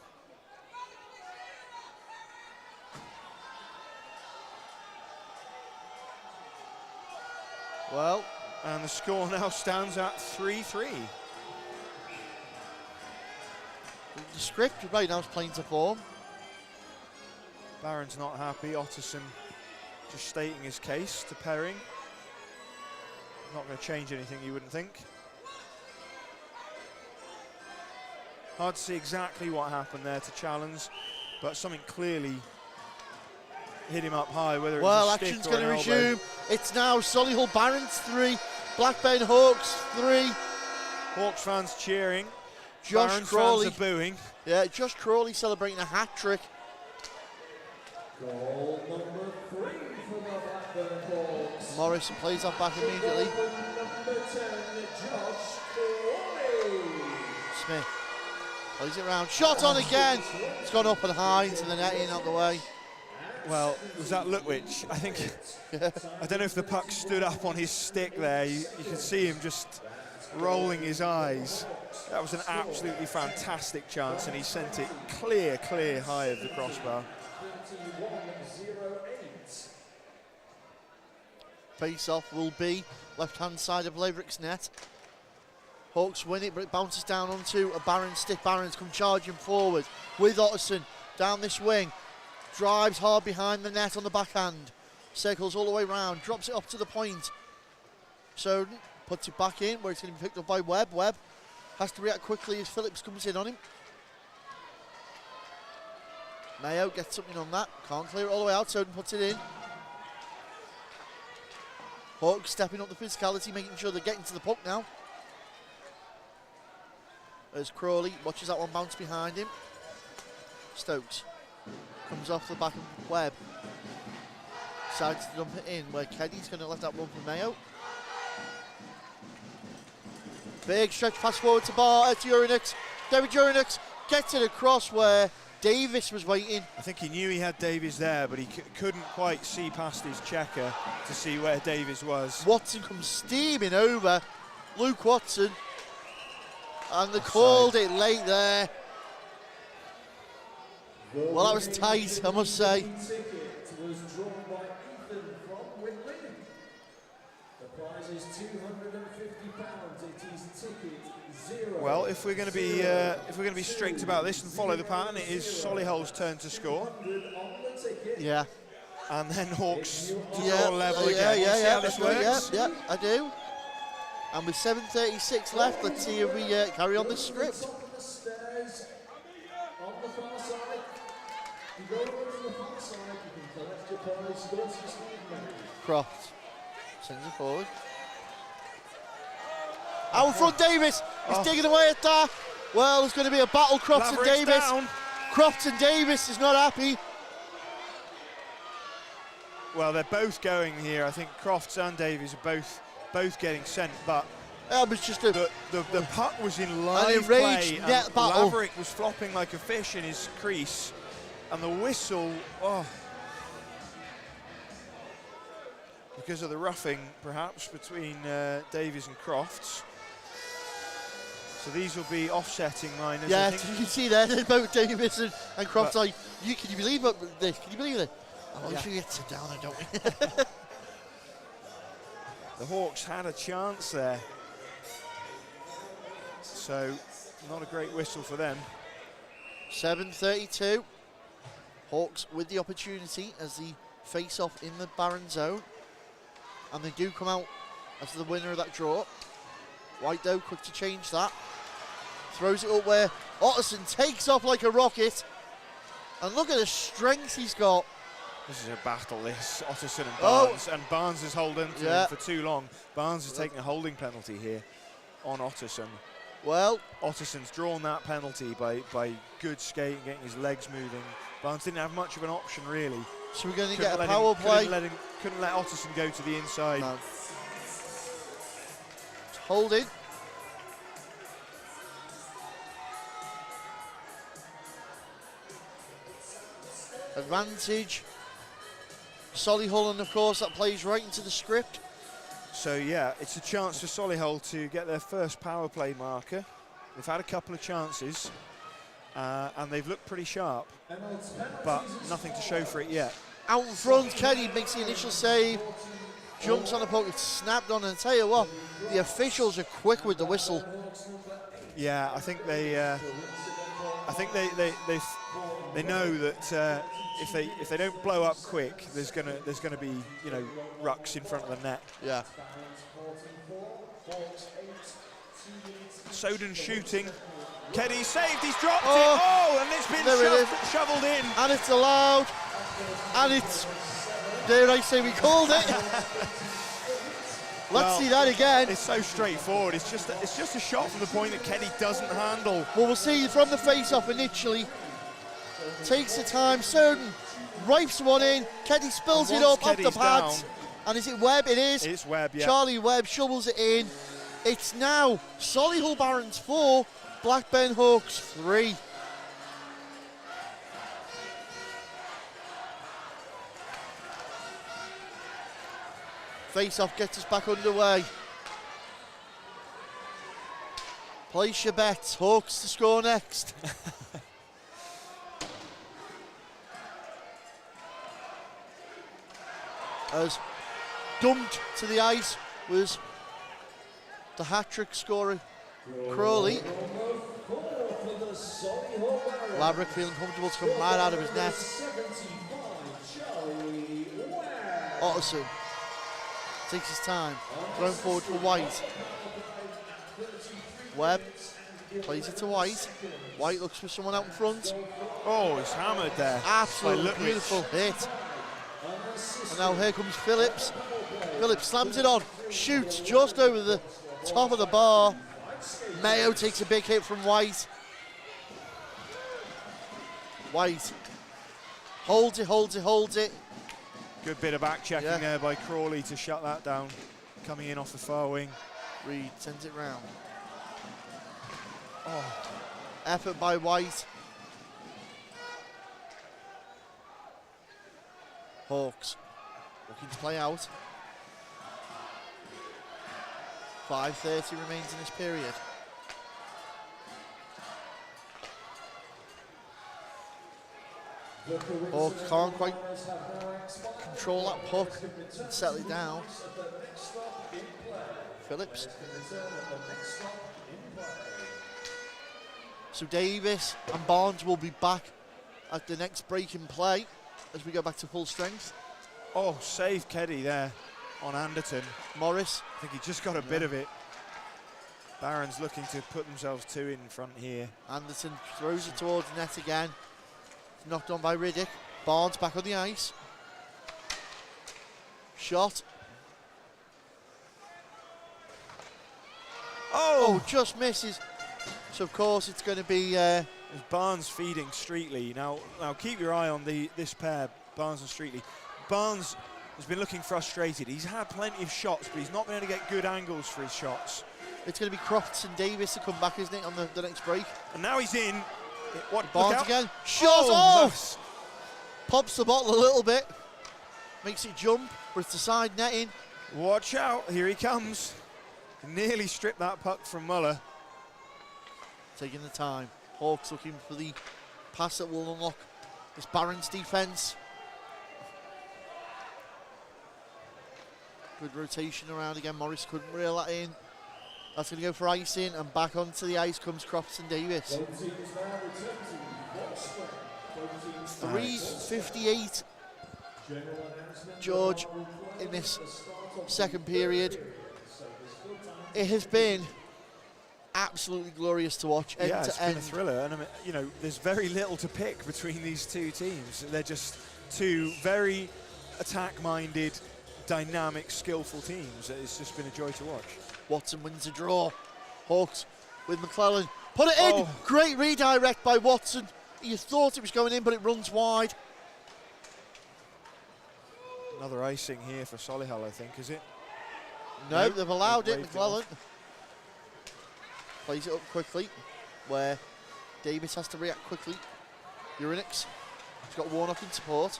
Well, and the score now stands at 3-3. The script right now is playing to form. Barron's not happy. Otterson just stating his case to Perring. Not going to change anything, you wouldn't think. Hard to see exactly what happened there to challenge, but something clearly hit him up high. Whether well, it was a action's stick or going to an elbow. resume. It's now Solihull Barons 3, Blackburn Hawks 3. Hawks fans cheering. Josh Barons Crawley. fans are booing. Yeah, Josh Crawley celebrating a hat-trick. Goal number 3 for the Blackburn Hawks. Morrison plays that back immediately. Number 10, Josh Crawley. Smith plays it round. Shot on again. It's gone up and high into the netting out the way. Well, was that Lutwich? I think, I don't know if the puck stood up on his stick there. You could see him just rolling his eyes. That was an absolutely fantastic chance, and he sent it clear high of the crossbar. Face-off will be left-hand side of Laverick's net. Hawks win it, but it bounces down onto a Barons stick. Barons come charging forward with Otterson down this wing. Drives hard behind the net on the backhand. Circles all the way round, drops it up to the point. Soden puts it back in where it's going to be picked up by Webb. Webb has to react quickly as Phillips comes in on him. Mayo gets something on that. Can't clear it all the way out. Soden puts it in. Hawks stepping up the physicality, making sure they're getting to the puck now. As Crawley watches that one bounce behind him. Stokes comes off the back of Webb. Decides to dump it in where Keddy's going to let that one for Mayo. Big stretch pass forward to Urinix. David Urinix gets it across where Davis was waiting. I think he knew he had Davies there, but he couldn't quite see past his checker to see where Davies was. Watson comes steaming over. Luke Watson. And they called it late there. Well, that was tight, I must say. Ticket was drawn by Ethan from Whitley. The prize is £250. It is ticket 0. Well, if we're going to be strict about this and follow the pattern, it is Solihull's turn to score. Yeah. And then Hawks to draw level again. Yeah, See how this works? Yeah, I do. And with 7:36 left, let's see if we carry on this script. Croft sends it forward. Out front, Davis. He's digging away at that. Well, there's going to be a battle, Crofts and Davis. Down. Crofts and Davis is not happy. Well, they're both going here. I think Crofts and Davies are both getting sent, but That was just a the puck was in live an enraged play, net and battle. Laverick was flopping like a fish in his crease, and the whistle, because of the roughing, perhaps, between Davies and Crofts. So these will be offsetting minors. Yeah, I think. you can see there, they're both Davis and Crofts like, can you believe this? Can you believe it? Oh, yeah. We get sit down, don't we? The Hawks had a chance there. So, not a great whistle for them. 7:32. Hawks with the opportunity as the face-off in the Baron zone. And they do come out as the winner of that draw. White, though, quick to change that. Throws it up where Otterson takes off like a rocket. And look at the strength he's got. This is a battle, this, Otterson and Barnes. And Barnes is holding to him for too long. Barnes is taking a holding penalty here on Otterson. Well, Otterson's drawn that penalty by good skating, getting his legs moving. Barnes didn't have much of an option, really. So we're going to get a power play. Couldn't let Otterson go to the inside. No. Holding. Advantage. Solihull, and of course that plays right into the script. So yeah, it's a chance for Solihull to get their first power play marker. They've had a couple of chances, and they've looked pretty sharp, but nothing to show for it yet. Out in front, Kenny makes the initial save, jumps on the puck, it's snapped on, and I tell you what, the officials are quick with the whistle. Yeah, I think they know that if they don't blow up quick, there's gonna be rucks in front of the net. Yeah. Soden shooting. Keddy saved. He's dropped it. Oh, and it's been shoveled in. And it's allowed. And it's, dare I say, we called it. Let's see that again. It's so straightforward. It's just a shot from the point that Kenny doesn't handle. Well, we'll see from the face-off initially. Takes the time, Certain rifes one in. Keddy spills it up off the pads. Down, and is it Webb? It is. It's Webb, yeah. Charlie Webb shovels it in. It's now Solihull Barons 4, Blackburn Hawks 3. Face-off gets us back underway. Place your bets. Hawks to score next. As dumped to the ice was the hat-trick scorer, Crawley. Laverick feeling comfortable to come right out of his net. Otterson takes his time, thrown forward for White. Webb plays it to White. White looks for someone out in front. Oh, he's hammered there. Absolutely beautiful hit. And now here comes Phillips. Phillips slams it on, shoots just over the top of the bar. Mayo takes a big hit from White. White holds it. Good bit of back checking there by Crawley to shut that down. Coming in off the far wing. Reed sends it round. Oh, effort by White. Hawks looking to play out. 5:30 remains in this period. Hawks can't quite control that puck and settle it down. Phillips. So Davis and Barnes will be back at the next break in play as we go back to full strength. Oh, save Keddy there on Anderton. Morris. I think he just got a bit of it. Barons looking to put themselves two in front here. Anderton throws it towards the net again. Knocked on by Riddick. Barnes back on the ice. Shot. Oh, just misses. So of course it's going to be Barnes feeding Streetley. Now keep your eye on this pair, Barnes and Streetley. Barnes has been looking frustrated. He's had plenty of shots, but he's not been able to get good angles for his shots. It's going to be Crofts and Davis to come back, isn't it, on the next break? And now he's in. Barnes again. Shot off! Pops the bottle a little bit. Makes it jump, but it's the side netting. Watch out, here he comes. Nearly stripped that puck from Muller. Taking the time. Hawks looking for the pass that will unlock this Barons defence. Good rotation around again. Morris couldn't reel that in. That's going to go for icing, and back onto the ice comes Crofts and Davis. 3:58, George, in this second period. It has been absolutely glorious to watch, end yeah, it's to end. been a thriller, and I mean, you know, there's very little to pick between these two teams. They're just two very attack-minded, dynamic, skillful teams. It's just been a joy to watch. Watson wins the draw. Hawks with McClellan. Put it in! Great redirect by Watson. You thought it was going in, but it runs wide. Another icing here for Solihull, I think, is it? No, they've allowed it, McClellan. Plays it up quickly, where Davis has to react quickly. Urinix. He's got Warnock in support.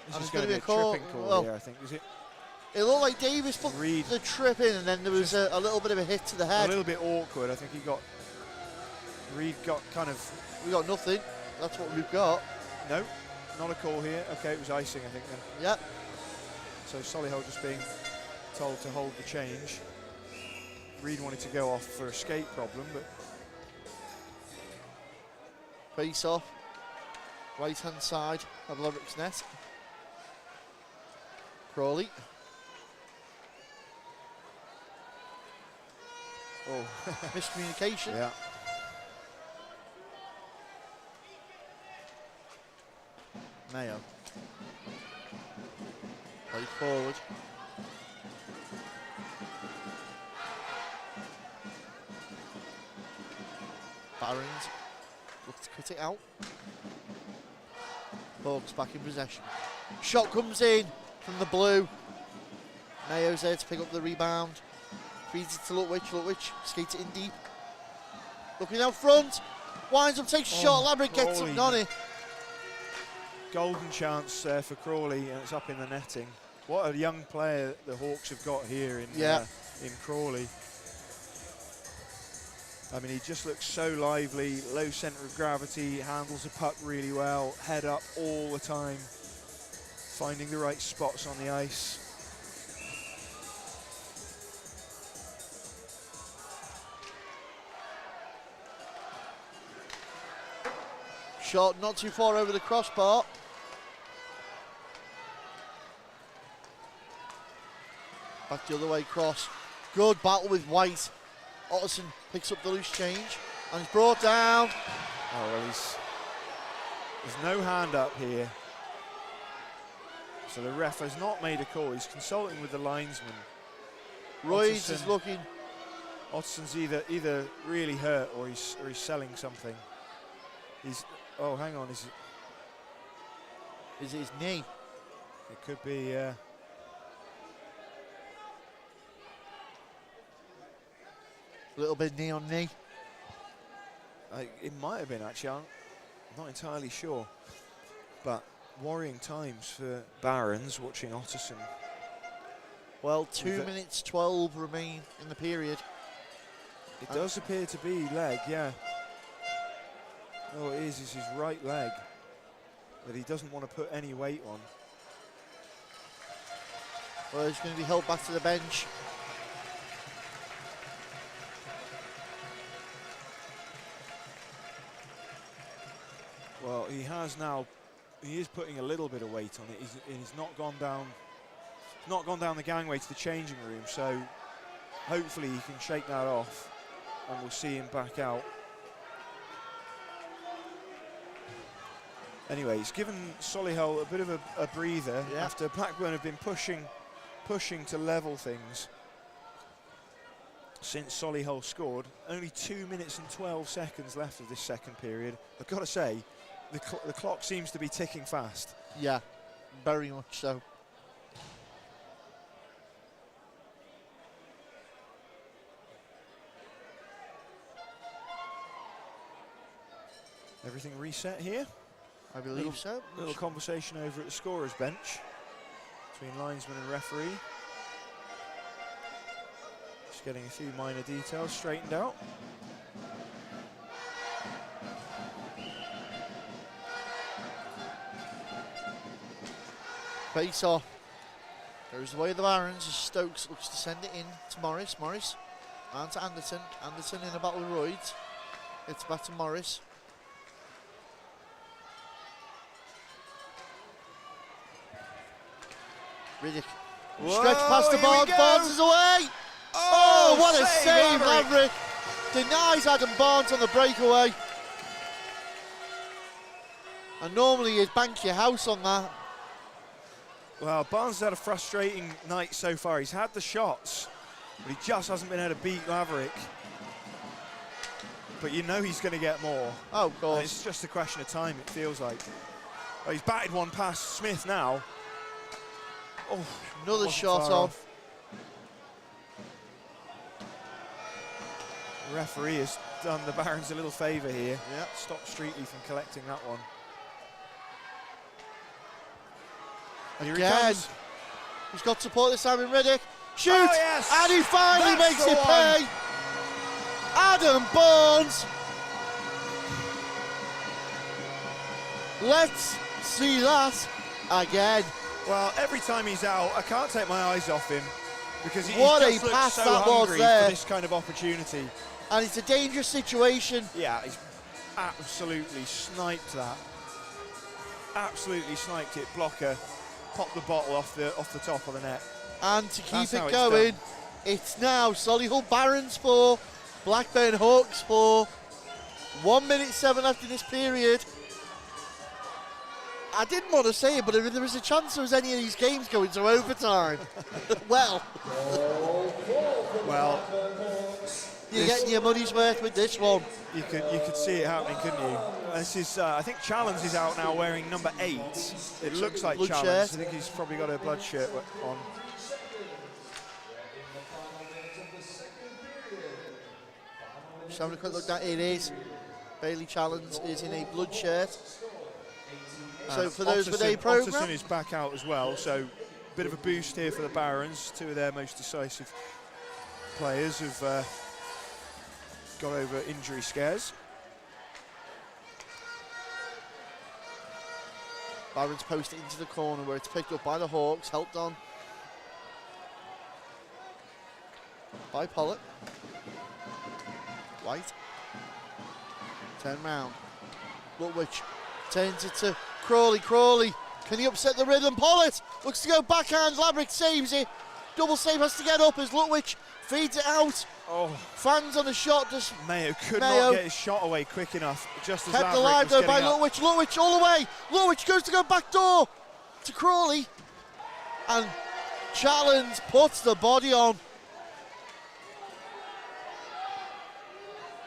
This is going to be a tripping call here, I think, is it? It looked like Davis put the trip in, and then there was a little bit of a hit to the head. A little bit awkward. I think Reed got kind of... We got nothing. That's what we've got. No, not a call here. Okay, it was icing, I think, then. Yep. So Solihull just being told to hold the change. Reed wanted to go off for a skate problem, but... Face off. Right-hand side of Laverick's net. Crawley. Oh, miscommunication. Yeah. Mayo. Play forward. Barons look to cut it out. Hawks back in possession. Shot comes in from the blue. Mayo's there to pick up the rebound. Feeds it to Lutwich. Skates it in deep. Looking out front. Winds up, takes a shot. Laverick gets up on it. Golden chance there for Crawley, and it's up in the netting. What a young player the Hawks have got here in Crawley. I mean, he just looks so lively, low centre of gravity, handles the puck really well, head up all the time, finding the right spots on the ice. Shot not too far over the crossbar. Back the other way cross. Good battle with White. Otterson picks up the loose change and he's brought down. Oh, well, there's no hand up here. So the ref has not made a call. He's consulting with the linesman. Royds is looking. Otterson's either really hurt or he's selling something. Oh, hang on. Is it his knee? It could be, A little bit knee on knee. It might have been, actually. I'm not entirely sure. But worrying times for Barons watching Otterson. Well, 2 minutes 12 remain in the period. It does appear to be leg, yeah. Oh, it is his right leg that he doesn't want to put any weight on. Well, he's going to be held back to the bench. Well, he is putting a little bit of weight on it. He's not gone down the gangway to the changing room, so hopefully he can shake that off and we'll see him back out. Anyway, he's given Solihull a bit of a breather after Blackburn have been pushing to level things since Solihull scored. Only 2 minutes and 12 seconds left of this second period. I've got to say, the clock seems to be ticking fast. Yeah, very much so. Everything reset here? I believe so. Little conversation over at the scorer's bench between linesman and referee. Just getting a few minor details straightened out. Face off. Goes the way of the Barons as Stokes looks to send it in to Morris. Morris and to Anderson. Anderson in a battle with Royds. It's back to Morris. Riddick. Stretch past the Barnes. Barnes is away. Oh, what a save, Laverick. Denies Adam Barnes on the breakaway. And normally you'd bank your house on that. Well, Barnes has had a frustrating night so far. He's had the shots, but he just hasn't been able to beat Laverick. But you know he's going to get more. Oh, of course. And it's just a question of time, it feels like. Oh, he's batted one past Smith now. Oh, another shot off. The referee has done the Barons a little favour here. Yeah. Stopped Streetley from collecting that one. Again. He's got support this time in Riddick. Shoot! Oh, yes. And he finally That's makes it pay. Adam Barnes. Let's see that again. Well, every time he's out, I can't take my eyes off him because he what just a looks pass so that hungry was there. for this kind of opportunity. And it's a dangerous situation. Yeah, he's absolutely sniped that. Absolutely sniped it. Blocker popped the bottle off the top of the net. And to keep That's it going, done. it's now Solihull Barons 4, Blackburn Hawks 4. 1 minute 7 left in this period. I didn't want to say it, but if there was a chance there was any of these games going to overtime, well, you're getting your money's worth with this one. You could see it happening, couldn't you? This is, I think Challenge is out now wearing number 8. It looks like Blood Challenge. shirt. I think he's probably got a blood shirt on. Just having a quick look, that it is. Bailey Challenge is in a blood shirt. So for those with a programme. Otterson is back out as well, so bit of a boost here for the Barons. 2 of their most decisive players have got over injury scares. Barons post it into the corner where it's picked up by the Hawks, helped on by Pollock. White. Turn round. Lutwich turns it to Crawley. Crawley, can he upset the rhythm? Pollitt looks to go backhand. Laverick saves it. Double save has to get up as Lutwich feeds it out. Oh, Fans on the shot. Just Mayo could not get his shot away quick enough. Just as kept Laverick alive was though by getting up. Lutwich. Lutwich all the way. Lutwich goes to go back door to Crawley, and Challenge puts the body on.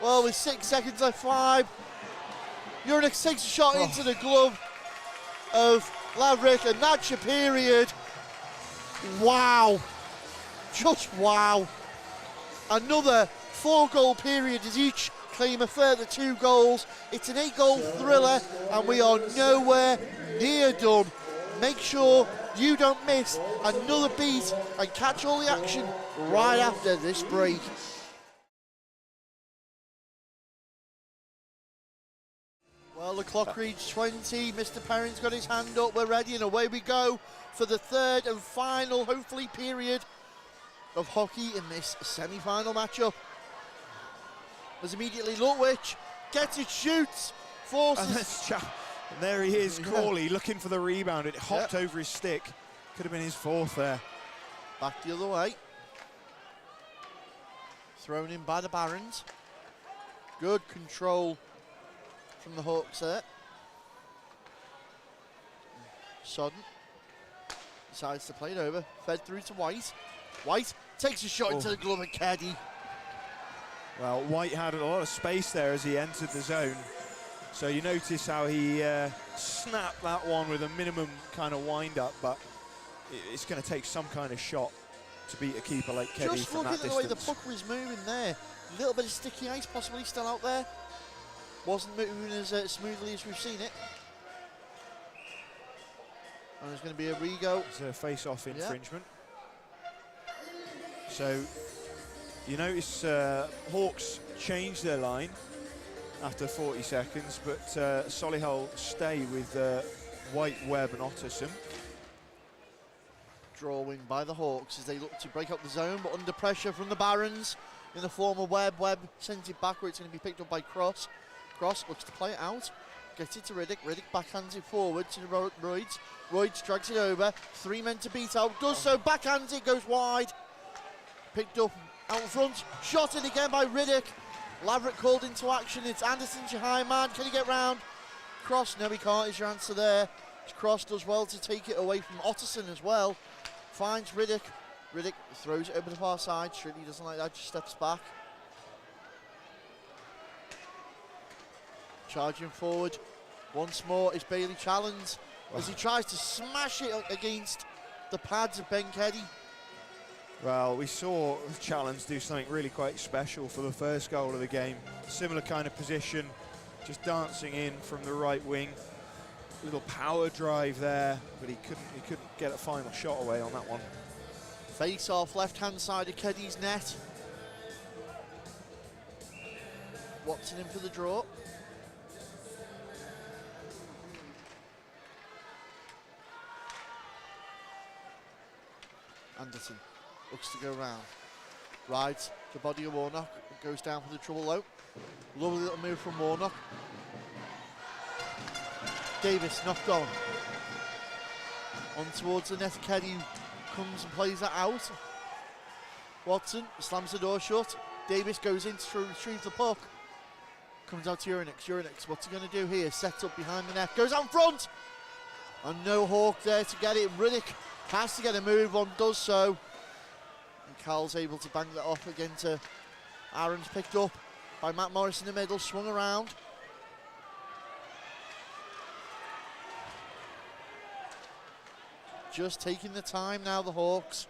Well, with 6 seconds left, 5. Uranix takes a shot into the glove of Laverick, and that's your period. Wow. Just wow. Another 4-goal period as each claim a further 2 goals. It's an 8-goal thriller, and we are nowhere near done. Make sure you don't miss another beat and catch all the action right after this break. Well, the clock reads 20. Mr. Perrin's got his hand up. We're ready, and away we go for the 3rd and final, hopefully, period of hockey in this semi-final matchup. As immediately Lutwich gets it, shoots, forces. And there he is, Crawley, looking for the rebound. It hopped over his stick. Could have been his 4th there. Back the other way. Thrown in by the Barons. Good control from the Hawks there. Sodden decides to play it over. Fed through to White. White takes a shot into the glove of Keddy. Well, White had a lot of space there as he entered the zone. So you notice how he snapped that one with a minimum kind of wind-up, but it's going to take some kind of shot to beat a keeper like Keddy Just from that looking at distance. the way the puck was moving there. A little bit of sticky ice possibly still out there. Wasn't moving as smoothly as we've seen it. And there's going to be a re-go. It's a face-off infringement. So you notice Hawks change their line after 40 seconds, but Solihull stay with White, Webb and Otterson. Drawing by the Hawks as they look to break up the zone, but under pressure from the Barons in the form of Webb. Webb sends it back where it's going to be picked up by Cross. Cross looks to play it out, gets it to Riddick. Riddick backhands it forward to Royds. Royds drags it over. 3 men to beat out. Does so, backhands it, goes wide. Picked up out front. Shot in again by Riddick. Laverick called into action. It's Anderson's your high man. Can he get round? Cross, no he can't, is your answer there. Cross does well to take it away from Otterson as well. Finds Riddick. Riddick throws it over the far side. Shirley doesn't like that, just steps back. Charging forward once more is Bailey Challenge as he tries to smash it against the pads of Ben Keddy. Well, we saw Challenge do something really quite special for the first goal of the game. Similar kind of position, just dancing in from the right wing. Little power drive there, but he couldn't get a final shot away on that one. Face off left-hand side of Keddy's net. Watson in for the draw. Anderson looks to go round. Rides the body of Warnock. Goes down for the trouble though. Lovely little move from Warnock. Davis knocked on. On towards the net. Keddy comes and plays that out. Watson slams the door shut. Davis goes in to retrieve the puck. Comes out to Uranix. Uranix, what's he going to do here? Sets up behind the net. Goes out front. And no Hawk there to get it. Riddick has to get a move on, does so. And Cal's able to bang that off again to Aaron's picked up by Matt Morris in the middle, swung around. Just taking the time now, the Hawks.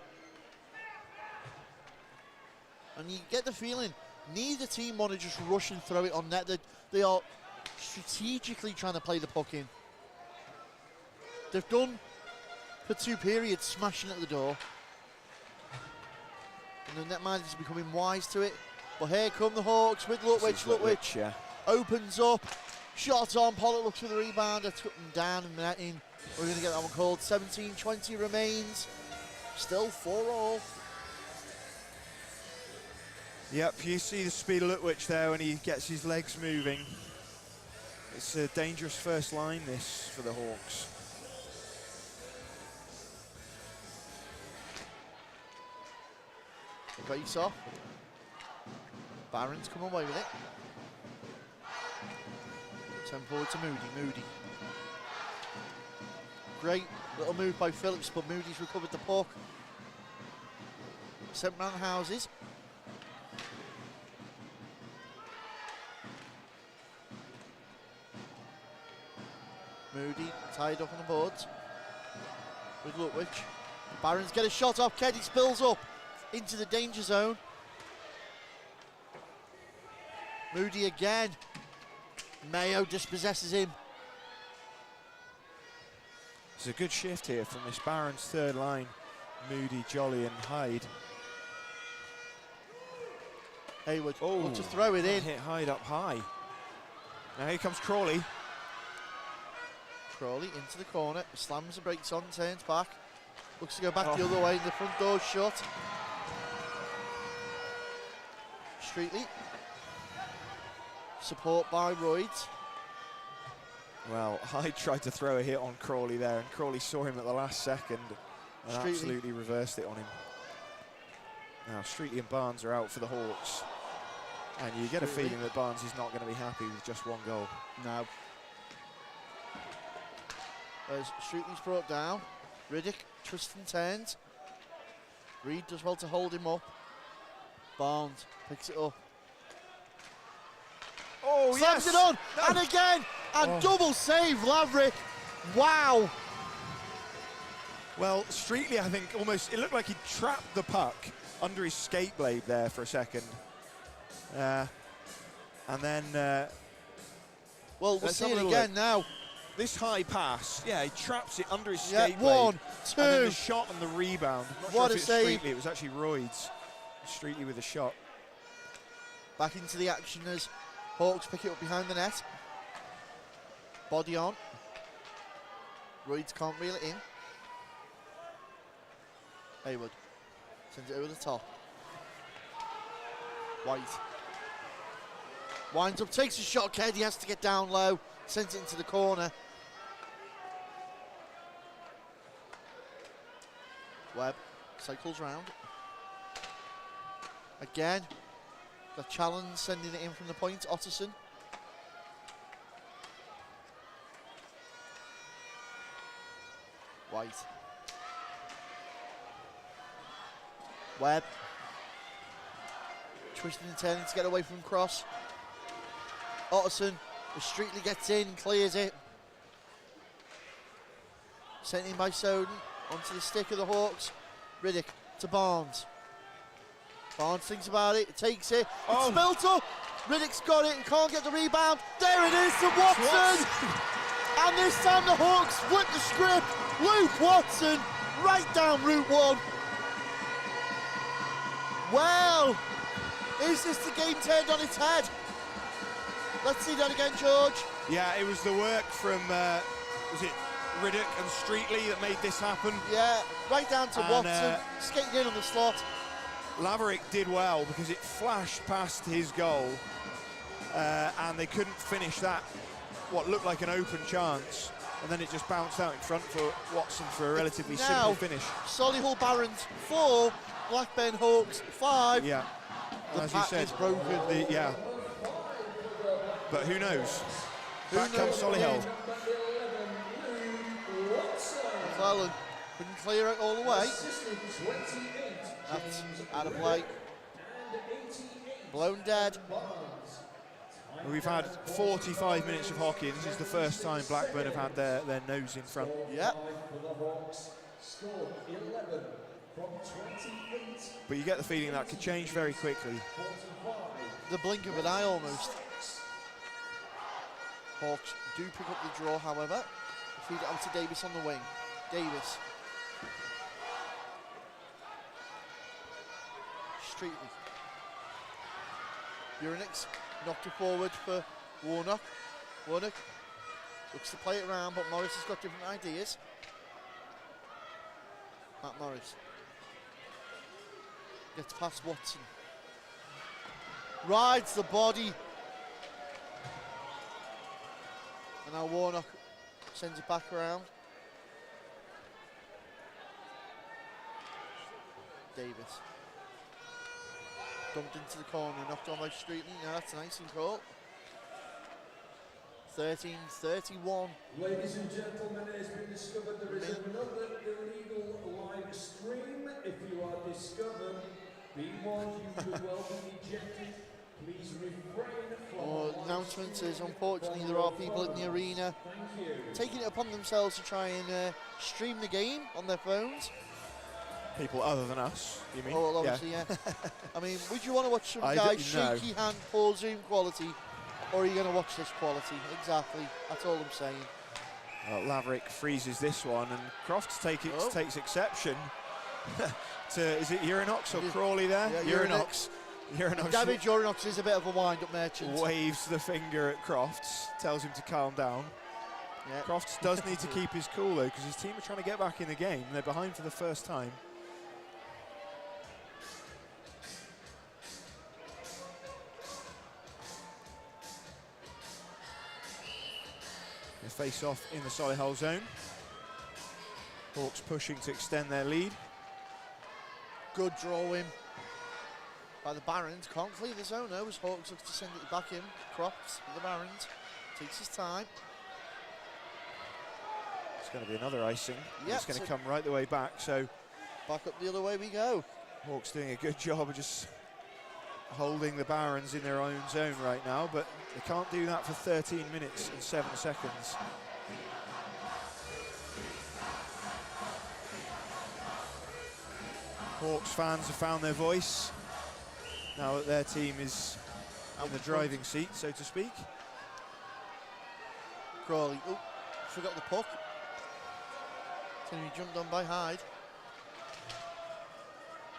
And you get the feeling neither team want to just rush and throw it on net. They are strategically trying to play the puck in. They've done for 2 periods, smashing at the door. And the netminder is becoming wise to it. But here come the Hawks with Lutwich. Lutwich yeah. opens up. Shot on. Pollock looks for the rebound. Took them down and netting. We're going to get that one called. 17-20 remains. Still 4-all. Yep, you see the speed of Lutwich there when he gets his legs moving. It's a dangerous first line, this, for the Hawks. Face off. Barons come away with it. Send forward to Moody. Great little move by Phillips, but Moody's recovered the puck. Sent round the houses. Moody tied up on the boards with Lutwich. Barons get a shot off. Keddy spills up into the danger zone. Moody again. Mayo dispossesses him. It's a good shift here from this Barons third line. Moody, Jolly and Hyde. Hayward want to throw it in. Hit Hyde up high. Now here comes Crawley. Crawley into the corner, slams the brakes on, turns back. Looks to go back the other way, and the front door's shut. Streetley. Support by Royds. Well, Hyde tried to throw a hit on Crawley there, and Crawley saw him at the last second and absolutely reversed it on him. Now, Streetley and Barnes are out for the Hawks. And you get a feeling that Barnes is not going to be happy with just 1 goal. No. As Streetley's brought down, Riddick twists and turns. Reed does well to hold him up. Barnes picks it up. Oh, slams it on, and again, and double save, Laverick. Wow. Well, Streetley, I think, almost, it looked like he trapped the puck under his skate blade there for a second. And then... well, we'll see it again now. This high pass, yeah, he traps it under his skate blade. 1, 2. And then the shot and the rebound. I'm not What sure a if save. Streetley, it was actually Royds. Streetley with a shot. Back into the action as Hawks pick it up behind the net. Body on. Royds can't reel it in. Hayward sends it over the top. White winds up, takes a shot. Keddy has to get down low, sends it into the corner. Webb cycles round. Again, the challenge, sending it in from the point. Otterson. White. Webb. Twisting and turning to get away from cross. Otterson, as Streetley gets in, clears it. Sent in by Soden, onto the stick of the Hawks. Riddick to Barnes. Barnes thinks about it, takes it, it's built up. Riddick's got it and can't get the rebound. There it is to Watson! And this time the Hawks flip the script. Luke Watson, right down Route 1. Well, is this the game turned on its head? Let's see that again, George. Yeah, it was the work from, was it Riddick and Streetley that made this happen? Yeah, right down to Watson, skating in on the slot. Laverick did well because it flashed past his goal and they couldn't finish that, what looked like an open chance, and then it just bounced out in front for Watson for a relatively simple finish. Solihull Barons 4, Blackburn Hawks 5. Yeah, the as you said, is broken. Yeah, but who knows? Back comes Solihull. McClellan couldn't clear it all the way. Assistant 28, That's James out of Ritter, play. and 88, Blown dead. Barnes. We've had 45 minutes of hockey, and this is the first time Blackburn have had their nose in front. Yep. For the Hawks, scored 11 from 28. But you get the feeling that could change very quickly. 45. The blink of an eye almost. Hawks do pick up the draw, however. Feed it out to Davis on the wing. Davis. Streetley. Urinix knocked it forward for Warnock. Warnock looks to play it around, but Morris has got different ideas. Matt Morris gets past Watson. Rides the body. And now Warnock sends it back around. Davis. Dumped into the corner, knocked on by Streetley. Now that's a nice and call. 13-31. Ladies and gentlemen, it has been discovered there is another illegal live stream. If you are discovered, be warned you could well be ejected. Please refrain from Announcement is, unfortunately, there are people in the arena taking it upon themselves to try and stream the game on their phones. People other than us, you mean? Oh, well, obviously, yeah. I mean, would you want to watch some I guys don't know. shaky hand, poor Zoom quality, or are you going to watch this quality? Exactly. That's all I'm saying. Laverick freezes this one, and Crofts takes exception to, is it Urinox or Crawley there? Yeah, Urinox. David Urinox is a bit of a wind-up merchant. Waves the finger at Crofts, tells him to calm down. Yeah. Crofts does need to keep his cool though, because his team are trying to get back in the game. They're behind for the first time. They face off in the Solihull zone. Hawks pushing to extend their lead. Good drawing by the Barons. Can't clear the zone though, as Hawks looks to send it back in. Crofts for the Barons. Takes his time. It's going to be another icing. Yep, It's going to come right the way back. So back up the other way we go. Hawks doing a good job of just holding the Barons in their own zone right now, but they can't do that for 13 minutes and 7 seconds. Hawks fans have found their voice now that their team is in the driving seat, so to speak. Crawley, oh, forgot the puck. It's going to be jumped on by Hyde.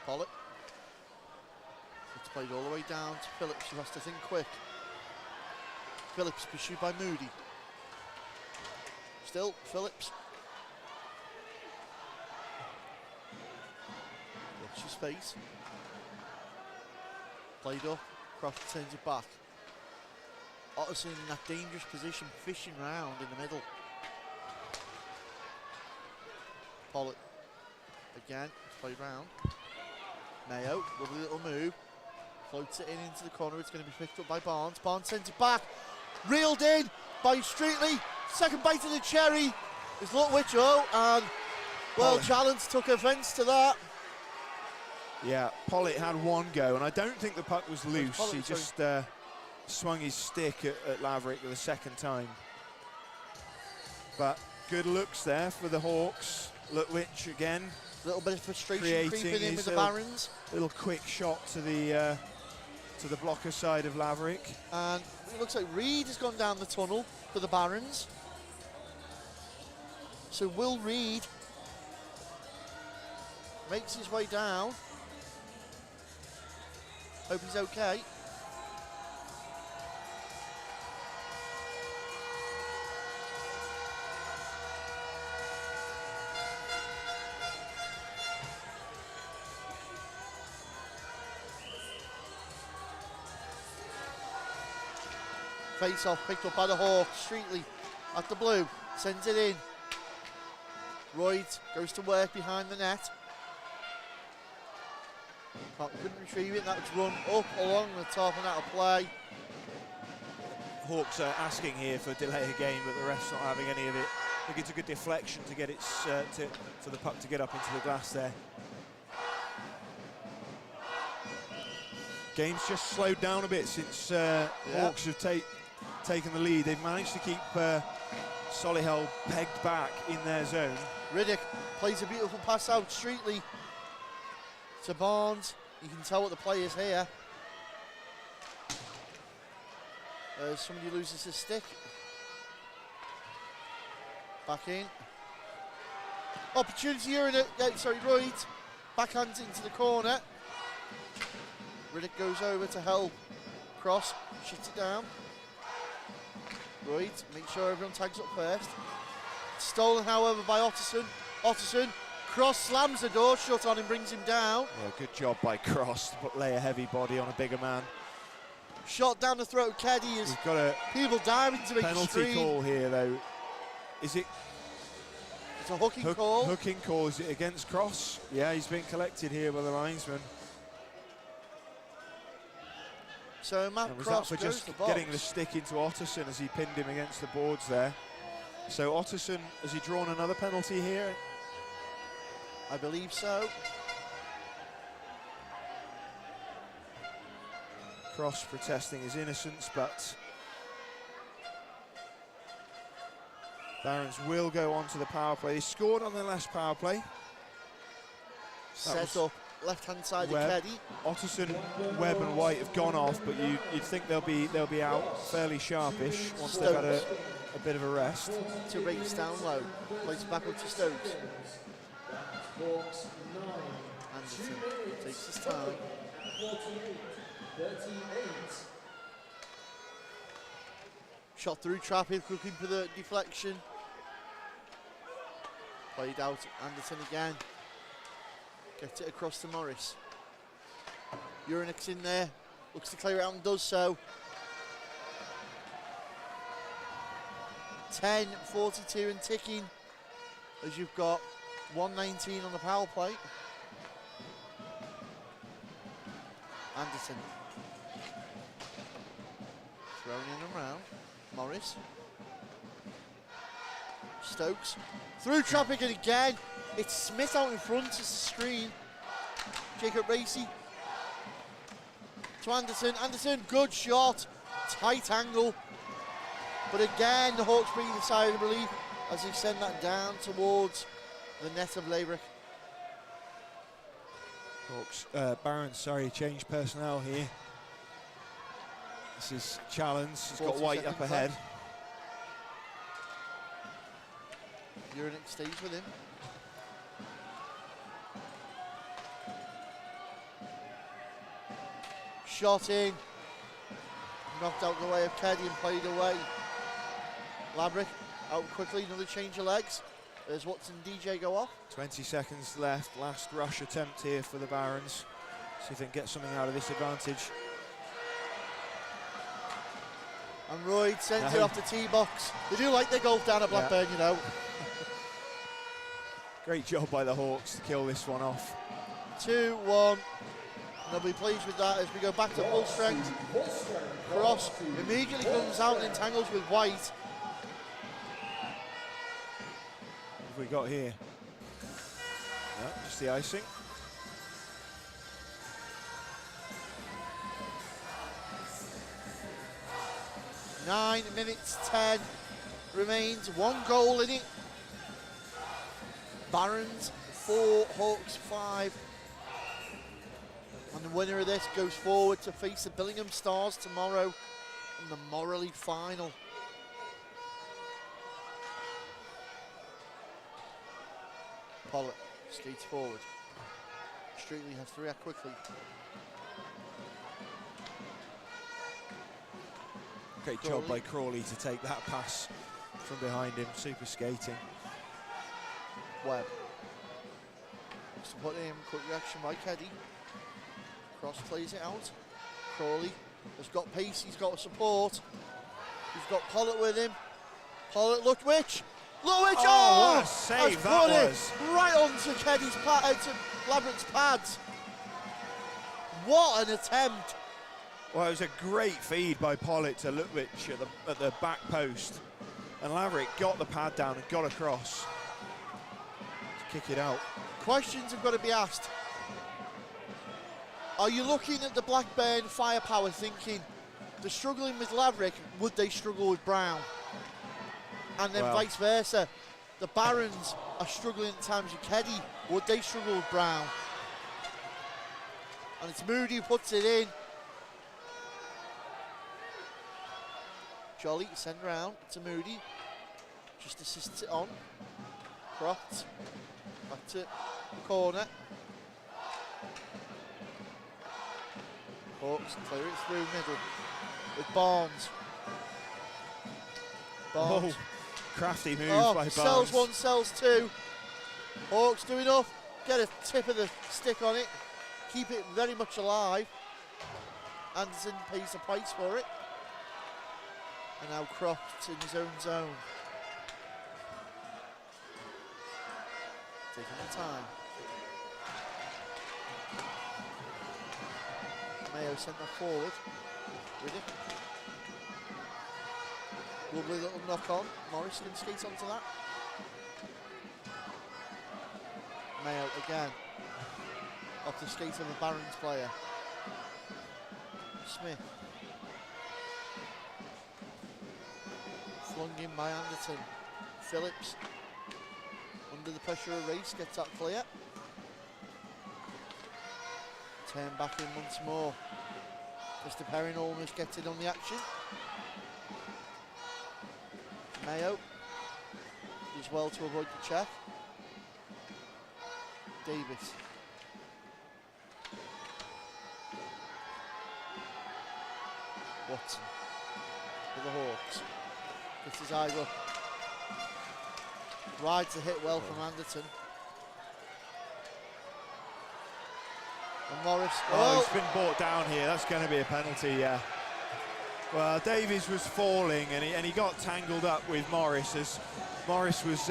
Pollock. It's played all the way down to Phillips, who has to think quick. Phillips pursued by Moody. Still, Phillips. Watch his face. Played up, Croft turns it back. Otterson in that dangerous position, fishing round in the middle. Pollock again, played round. Mayo, lovely little move. Floats it in into the corner, it's going to be picked up by Barnes. Barnes sends it back. Reeled in by Streetley. Second bite of the cherry is Lutwich, and well, Challenge took offence to that. Yeah, Pollitt had one go, and I don't think the puck was loose. Pollitt, he just swung his stick at Laverick the second time. But good looks there for the Hawks. Lutwich again. A little bit of frustration Creating creeping in with the his Barons. Little quick shot to the blocker side of Laverick. And it looks like Reed has gone down the tunnel for the Barons. So Will Reed makes his way down. Hope he's okay. Face off picked up by the Hawks. Streetley at the blue, sends it in. Royd goes to work behind the net. Couldn't retrieve it. That was run up along the top and out of play. Hawks are asking here for delay of game, but the ref's not having any of it. think it's a good deflection to get it for the puck to get up into the glass there. Game's just slowed down a bit since Hawks have taken the lead. They've managed to keep Solihull pegged back in their zone. Riddick plays a beautiful pass out streetly to Barnes. You can tell what the play is here. Somebody loses his stick. Back in. Opportunity here in it. Royd. Backhands into the corner. Riddick goes over to help. Cross. Shoots it down. Royd. Make sure everyone tags up first. Stolen, however, by Otterson. Otterson. Cross slams the door shut on him, brings him down. Yeah, good job by Cross to lay a heavy body on a bigger man. Shot down the throat of Keddy as We've got a people diving to penalty extreme. call here, though. Is it? It's a hooking call. Hooking call. Is it against Cross? Yeah, he's been collected here by the linesman. So Matt Was Cross that for goes just to the box. getting the stick into Otterson as he pinned him against the boards there? So Otterson, has he drawn another penalty here? I believe so. Cross protesting his innocence, but Barons will go on to the power play. They scored on their last power play. Set up left-hand side of Webb. Keddy. Otterson, Webb and White have gone off, but you'd think they'll be out fairly sharpish once they've had a bit of a rest. To race down low. Plays it back up to Stokes. Anderson takes his time. 38. Shot through traffic, looking for the deflection. Played out, Anderson again. Gets it across to Morris. Urinik's in there, looks to clear it out and does so. 10:42 and ticking as you've got 1:19 on the power play. Anderson. Thrown in and round. Morris. Stokes. Through traffic and again. It's Smith out in front. It's the screen. Jacob Racy. To Anderson. Anderson, good shot. Tight angle. But again, the Hawks bring the side of relief as they send that down towards the net of Laybrick. Hawks, Barons, sorry, changed personnel here. This is Challenge. He's got White up ahead. Urinik stays with him. Shot in. Knocked out the way of Keddy and played away. Labrick out quickly, another change of legs. As Watson and DJ go off. 20 seconds left, last rush attempt here for the Barons. See if they can get something out of this advantage. And Royd sends it off the tee box. They do like their golf down at Blackburn, you know. Great job by the Hawks to kill this one off. 2-1. They'll be pleased with that as we go back to full strength. Cross immediately comes out and entangles with White. What have we got here? Yeah, just the icing. Nine minutes 10 remains, 1 goal in it. Barons 4, Hawks 5. And the winner of this goes forward to face the Billingham Stars tomorrow in the Moralee final. Pollock skates forward. Streetley has to react quickly. Great job by Crawley to take that pass from behind him, super skating. Webb. Just to put in, quick reaction by Keddy. Cross plays it out. Crawley has got pace, he's got support. He's got Pollock with him. Pollock, Lutwich! Lutwich! Oh, what a save that was! Right onto Keddy's to Labrick's pads. What an attempt! Well, it was a great feed by Pollock to Lutwich at the back post. And Laverick got the pad down and got across to kick it out. Questions have got to be asked. Are you looking at the Blackburn firepower thinking they're struggling with Laverick, would they struggle with Brown? And then vice versa. The Barons are struggling at times with Keddy, would they struggle with Brown? And it's Moody who puts it in. Jolly, send round to Moody. Just assists it on. Croft. Back to corner. Hawks clear it through middle with Barnes. Barnes. Oh, crafty move by Barnes. Sells one, sells two. Hawks do enough. Get a tip of the stick on it. Keep it very much alive. Anderson pays the price for it. And now Croft in his own zone. Taking the time. Mayo sent that forward. Riddick. Lovely little knock on. Morris can skate onto that. Mayo again. Off the skate of a Barons player. Smith. Flung in by Anderton. Phillips, under the pressure of race, gets that clear. Turn back in once more. Mr. Perrin almost gets it on the action. Mayo does well to avoid the check. Davis. Watson for the Hawks. Gets his eye up. Rides the hit well from Anderton. And Morris. Oh, he's been brought down here. That's going to be a penalty, yeah. Well, Davies was falling and he got tangled up with Morris as Morris was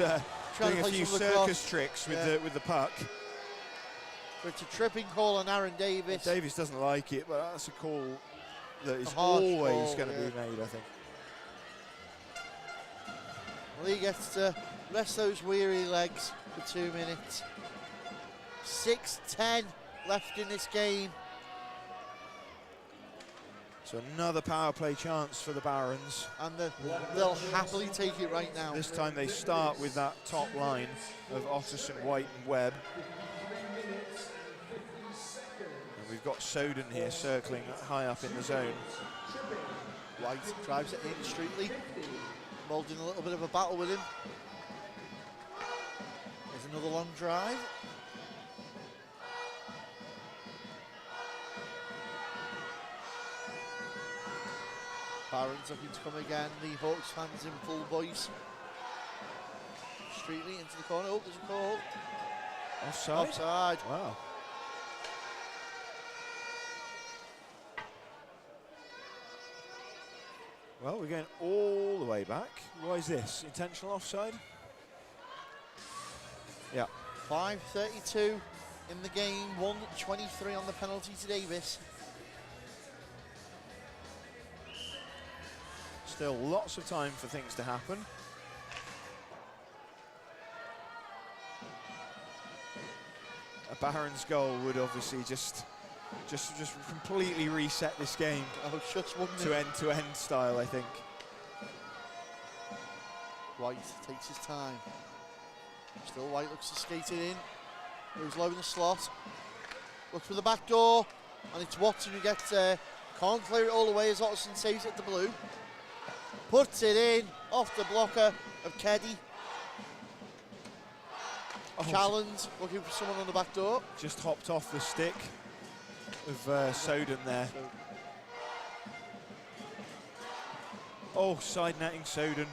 doing a few circus tricks with the puck. But it's a tripping call on Aaron Davis. Davies doesn't like it, but that's a call that is always going to be made, I think. Well, he gets to rest those weary legs for 2 minutes. 6:10 left in this game. So another power play chance for the Barons. And they'll happily take it right now. This time they start with that top line of Otterson, White and Webb. And we've got Soden here circling high up in the zone. White drives it in Streetley. Involved in a little bit of a battle with him. There's another long drive. Barons looking to come again. The Hawks fans in full voice. Streetley into the corner. Oh, there's a call. Offside? Offside. Wow. Well, we're going all the way back. Why is this? Intentional offside? Yeah. 5:32 in the game. 1:23 on the penalty to Davis. Still lots of time for things to happen. A Barons goal would obviously just completely reset this game. Oh, just one to end style, I think. White takes his time. Still White looks to skate it in. Goes low in the slot. Looks for the back door. And it's Watson who gets there. Can't clear it all the way as Otterson saves it at the blue. Puts it in off the blocker of Keddy. Oh. Challenge, looking for someone on the back door. Just hopped off the stick of Soden there. Oh, side netting Soden.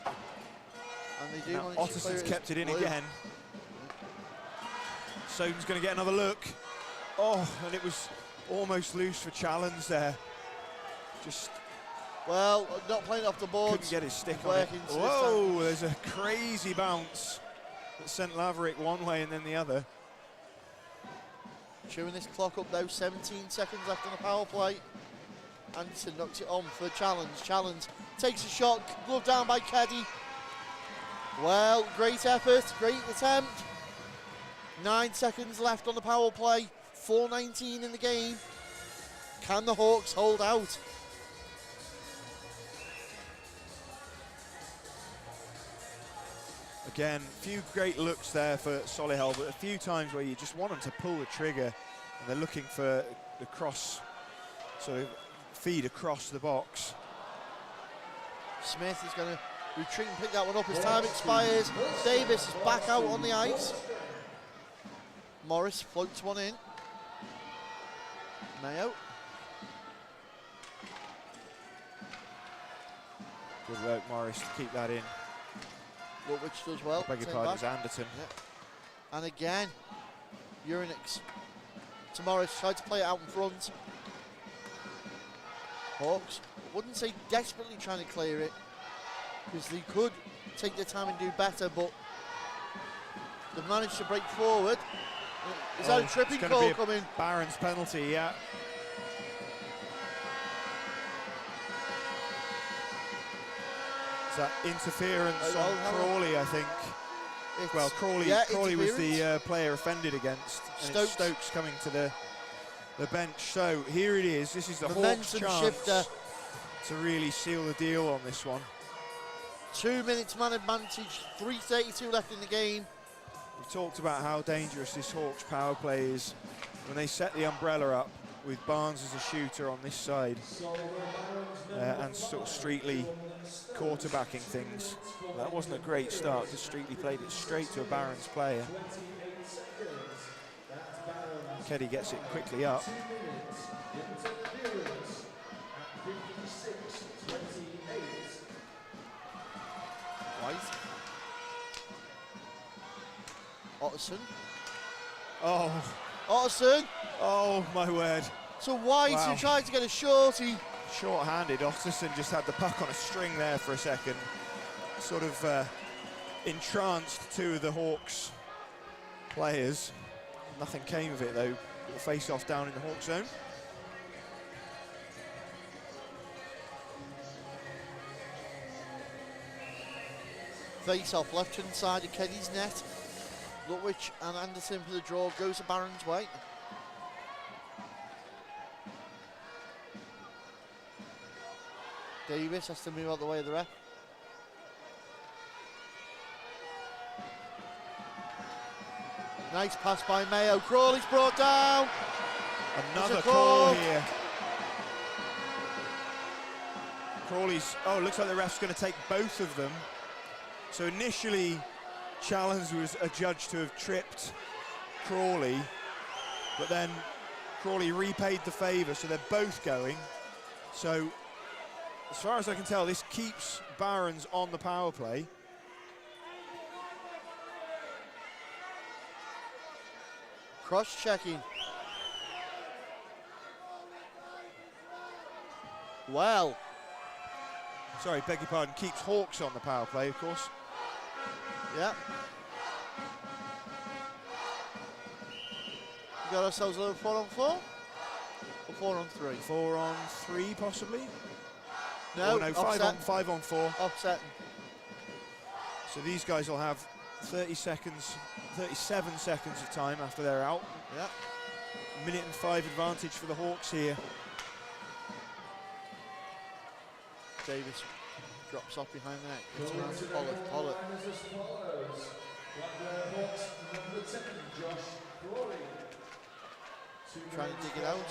And they do now Otterson's kept it in blue. again. Soden's going to get another look. Oh, and it was almost loose for challenge there. Just. Well, not playing off the boards. Couldn't get his stick on it. Whoa, there's a crazy bounce that sent Laverick one way and then the other. Chewing this clock up though, 17 seconds left on the power play. Anderson knocks it on for Challenge. Challenge takes a shot, glove down by Keddy. Well, great effort, great attempt. 9 seconds left on the power play, 4:19 in the game. Can the Hawks hold out? Again, a few great looks there for Solihull, but a few times where you just want them to pull the trigger and they're looking for the cross, sort of feed across the box. Smith is going to retreat and pick that one up as time expires. Davis is back out on the ice. Morris floats one in. Mayo. Good work, Morris, to keep that in. Which does well. Beg your pardon, it was Anderton. Yeah. And again, Urinix to Morris, tried to play it out in front. Hawks, wouldn't say desperately trying to clear it, because they could take their time and do better, but they've managed to break forward. Is that a tripping call coming? Barons penalty, yeah. Is that interference on Crawley, I think? Well, Crawley was the player offended against. And it's Stokes coming to the bench. So here it is. This is the Hawks' chance shifter to really seal the deal on this one. 2 minutes man advantage, 3:32 left in the game. We've talked about how dangerous this Hawks power play is when they set the umbrella up with Barnes as a shooter on this side and sort of Streetley quarterbacking things. That wasn't a great start because Streetley played it straight to a Barons player. Keddy gets it quickly up. White. Otterson. Oh. Otterson. Oh, my word. So White, who tried to get a shorty. Short-handed. Otterson just had the puck on a string there for a second. Sort of entranced two of the Hawks players. Nothing came of it, though. The face-off down in the Hawks zone. Face-off left-hand side of Keddy's net. Lutwich and Anderson for the draw, goes to Barron's way. Davis has to move out the way of the ref. Nice pass by Mayo. Crawley's brought down. Another call here. Crawley's, oh, looks like the ref's going to take both of them. So initially, Challenge was adjudged to have tripped Crawley, but then Crawley repaid the favour, so they're both going. So, as far as I can tell, this keeps Barons on the power play. Cross-checking. Well. Sorry, beg your pardon, keeps Hawks on the power play, of course. Yeah. We got ourselves a little 4-on-4? Or 4-on-3? 4-on-3, possibly? No, oh, no, 5-on-4. Offsetting. So these guys will have 30 seconds, 37 seconds of time after they're out. Yeah. 1:05 advantage for the Hawks here. Davis drops off behind the net. Gets around to Pollard. Trying to dig it out.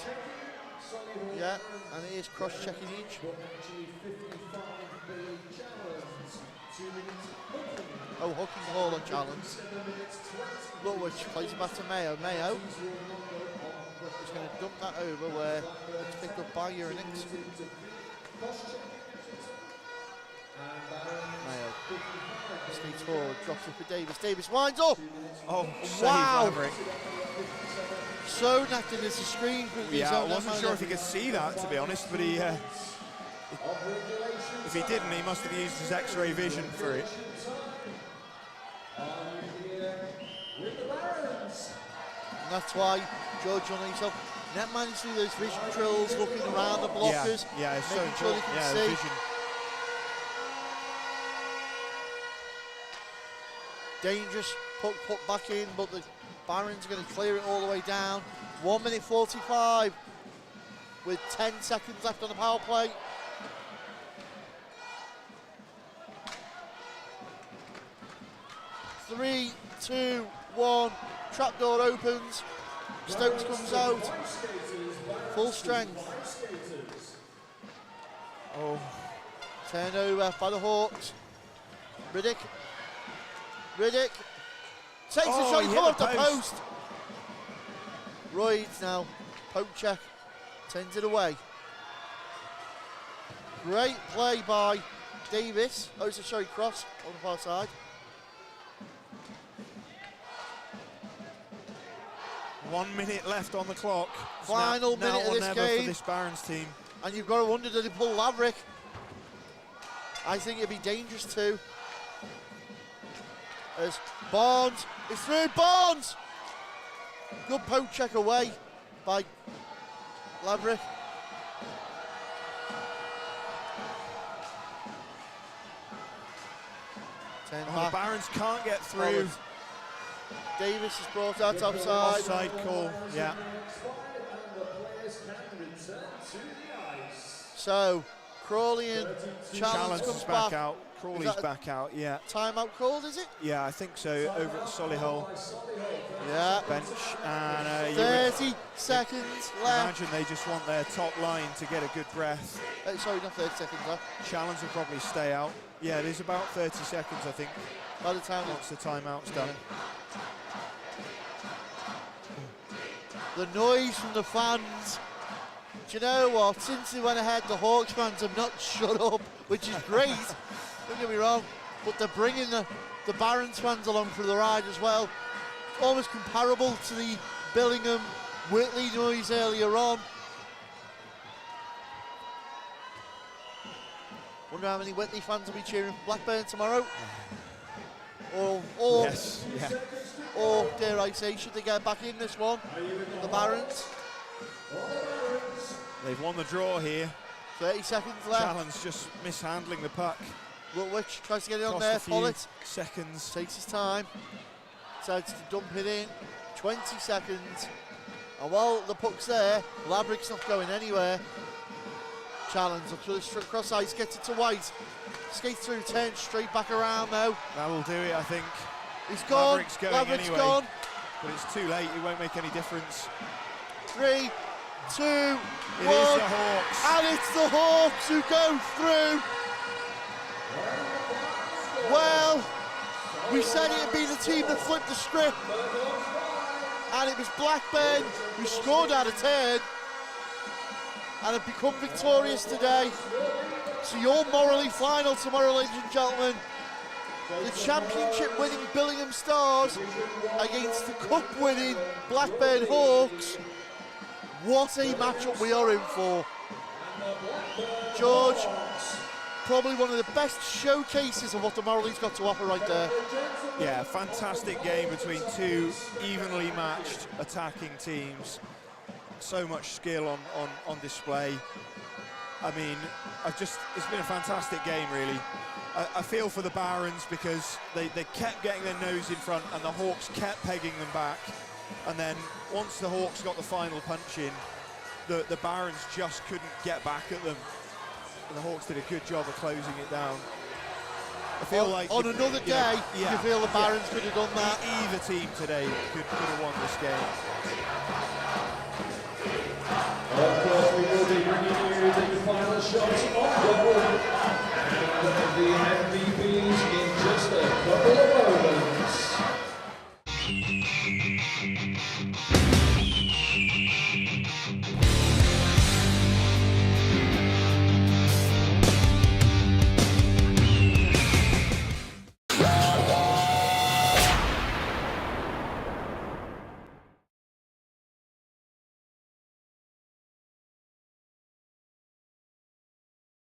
Yeah, and it is cross-checking each. Oh, hooking the ball on Challenge. Lutwich plays it back to Mayo. Mayo is going to dump that over where it's picked up by Urinix. Mayo sneaks forward, drops it for Davis. Davis winds up. Oh, wow! Maverick. So acting as a screen for the Yeah, I wasn't sure if he could see that, to be honest, but he, if he didn't, he must have used his X-ray vision for it. And that's why George on himself. Net managed to do those vision drills, looking around the blockers, yeah, it's so making sure they important. can Yeah, see. vision. Dangerous puck put back in, but the Barons are going to clear it all the way down. 1 minute 45 with 10 seconds left on the power play. Three, two, one. Trapdoor opens. Stokes comes out. Full strength. Oh, Turnover by the Hawks. Riddick. Takes a shot, he come off the post. Royds now, poke check, sends it away. Great play by Davis. Oh, it's a sorry cross on the far side. 1 minute left on the clock. Final minute of or this never game. for this Barons team. And you've got to wonder, did he pull Laverick? I think it'd be dangerous too. As Barnes is through, Barnes! Good poke check away by Laverick. The Barons can't get through. Davis is brought out outside. Offside call, yeah. So, Crawley and Challenge comes is back out. Crawley's back out, yeah. Timeout called, is it? Yeah, I think so, over at Solihull. Yeah. Bench, and 30 seconds left. Imagine they just want their top line to get a good breath. Sorry, not 30 seconds left. Challenge will probably stay out. Yeah, it is about 30 seconds, I think, By the time once the timeout's done. The noise from the fans. Do you know what? Since they went ahead, the Hawks fans have not shut up, which is great. Don't get me wrong, but they're bringing the Barons fans along for the ride as well. Almost comparable to the Billingham Whitley noise earlier on. Wonder how many Whitley fans will be cheering for Blackburn tomorrow. Or yes, yeah. Or dare I say, should they get back in this one, the Barons? They've won the draw here. 30 seconds left. Challenge just mishandling the puck. Rutwich tries to get it on Cost there, a few Follett seconds. takes his time, decides to dump it in. 20 seconds. And while the puck's there, Laverick's not going anywhere. Challenge up to the cross ice, gets it to White. Skates through, turns straight back around now. That'll do it, I think. He's gone. Laverick's anyway, gone. But it's too late, it won't make any difference. 3, 2, 1. It is the Hawks. And it's the Hawks who go through. Well, we said it'd be the team that flipped the script. And it was Blackburn who scored out of turn and have become victorious today. So your Moralee final tomorrow, ladies and gentlemen. The championship winning Billingham Stars against the cup winning Blackburn Hawks. What a matchup we are in for. George, probably one of the best showcases of what the Moralee's got to offer right there. Yeah, fantastic game between two evenly matched attacking teams. So much skill on display. I mean, it's been a fantastic game, really. I feel for the Barons because they kept getting their nose in front and the Hawks kept pegging them back. And then once the Hawks got the final punch in, the Barons just couldn't get back at them. And the Hawks did a good job of closing it down. I feel like on another day, you feel the Barons could have done that. Either team today could have won this game. Of course, we will be bringing you the final shots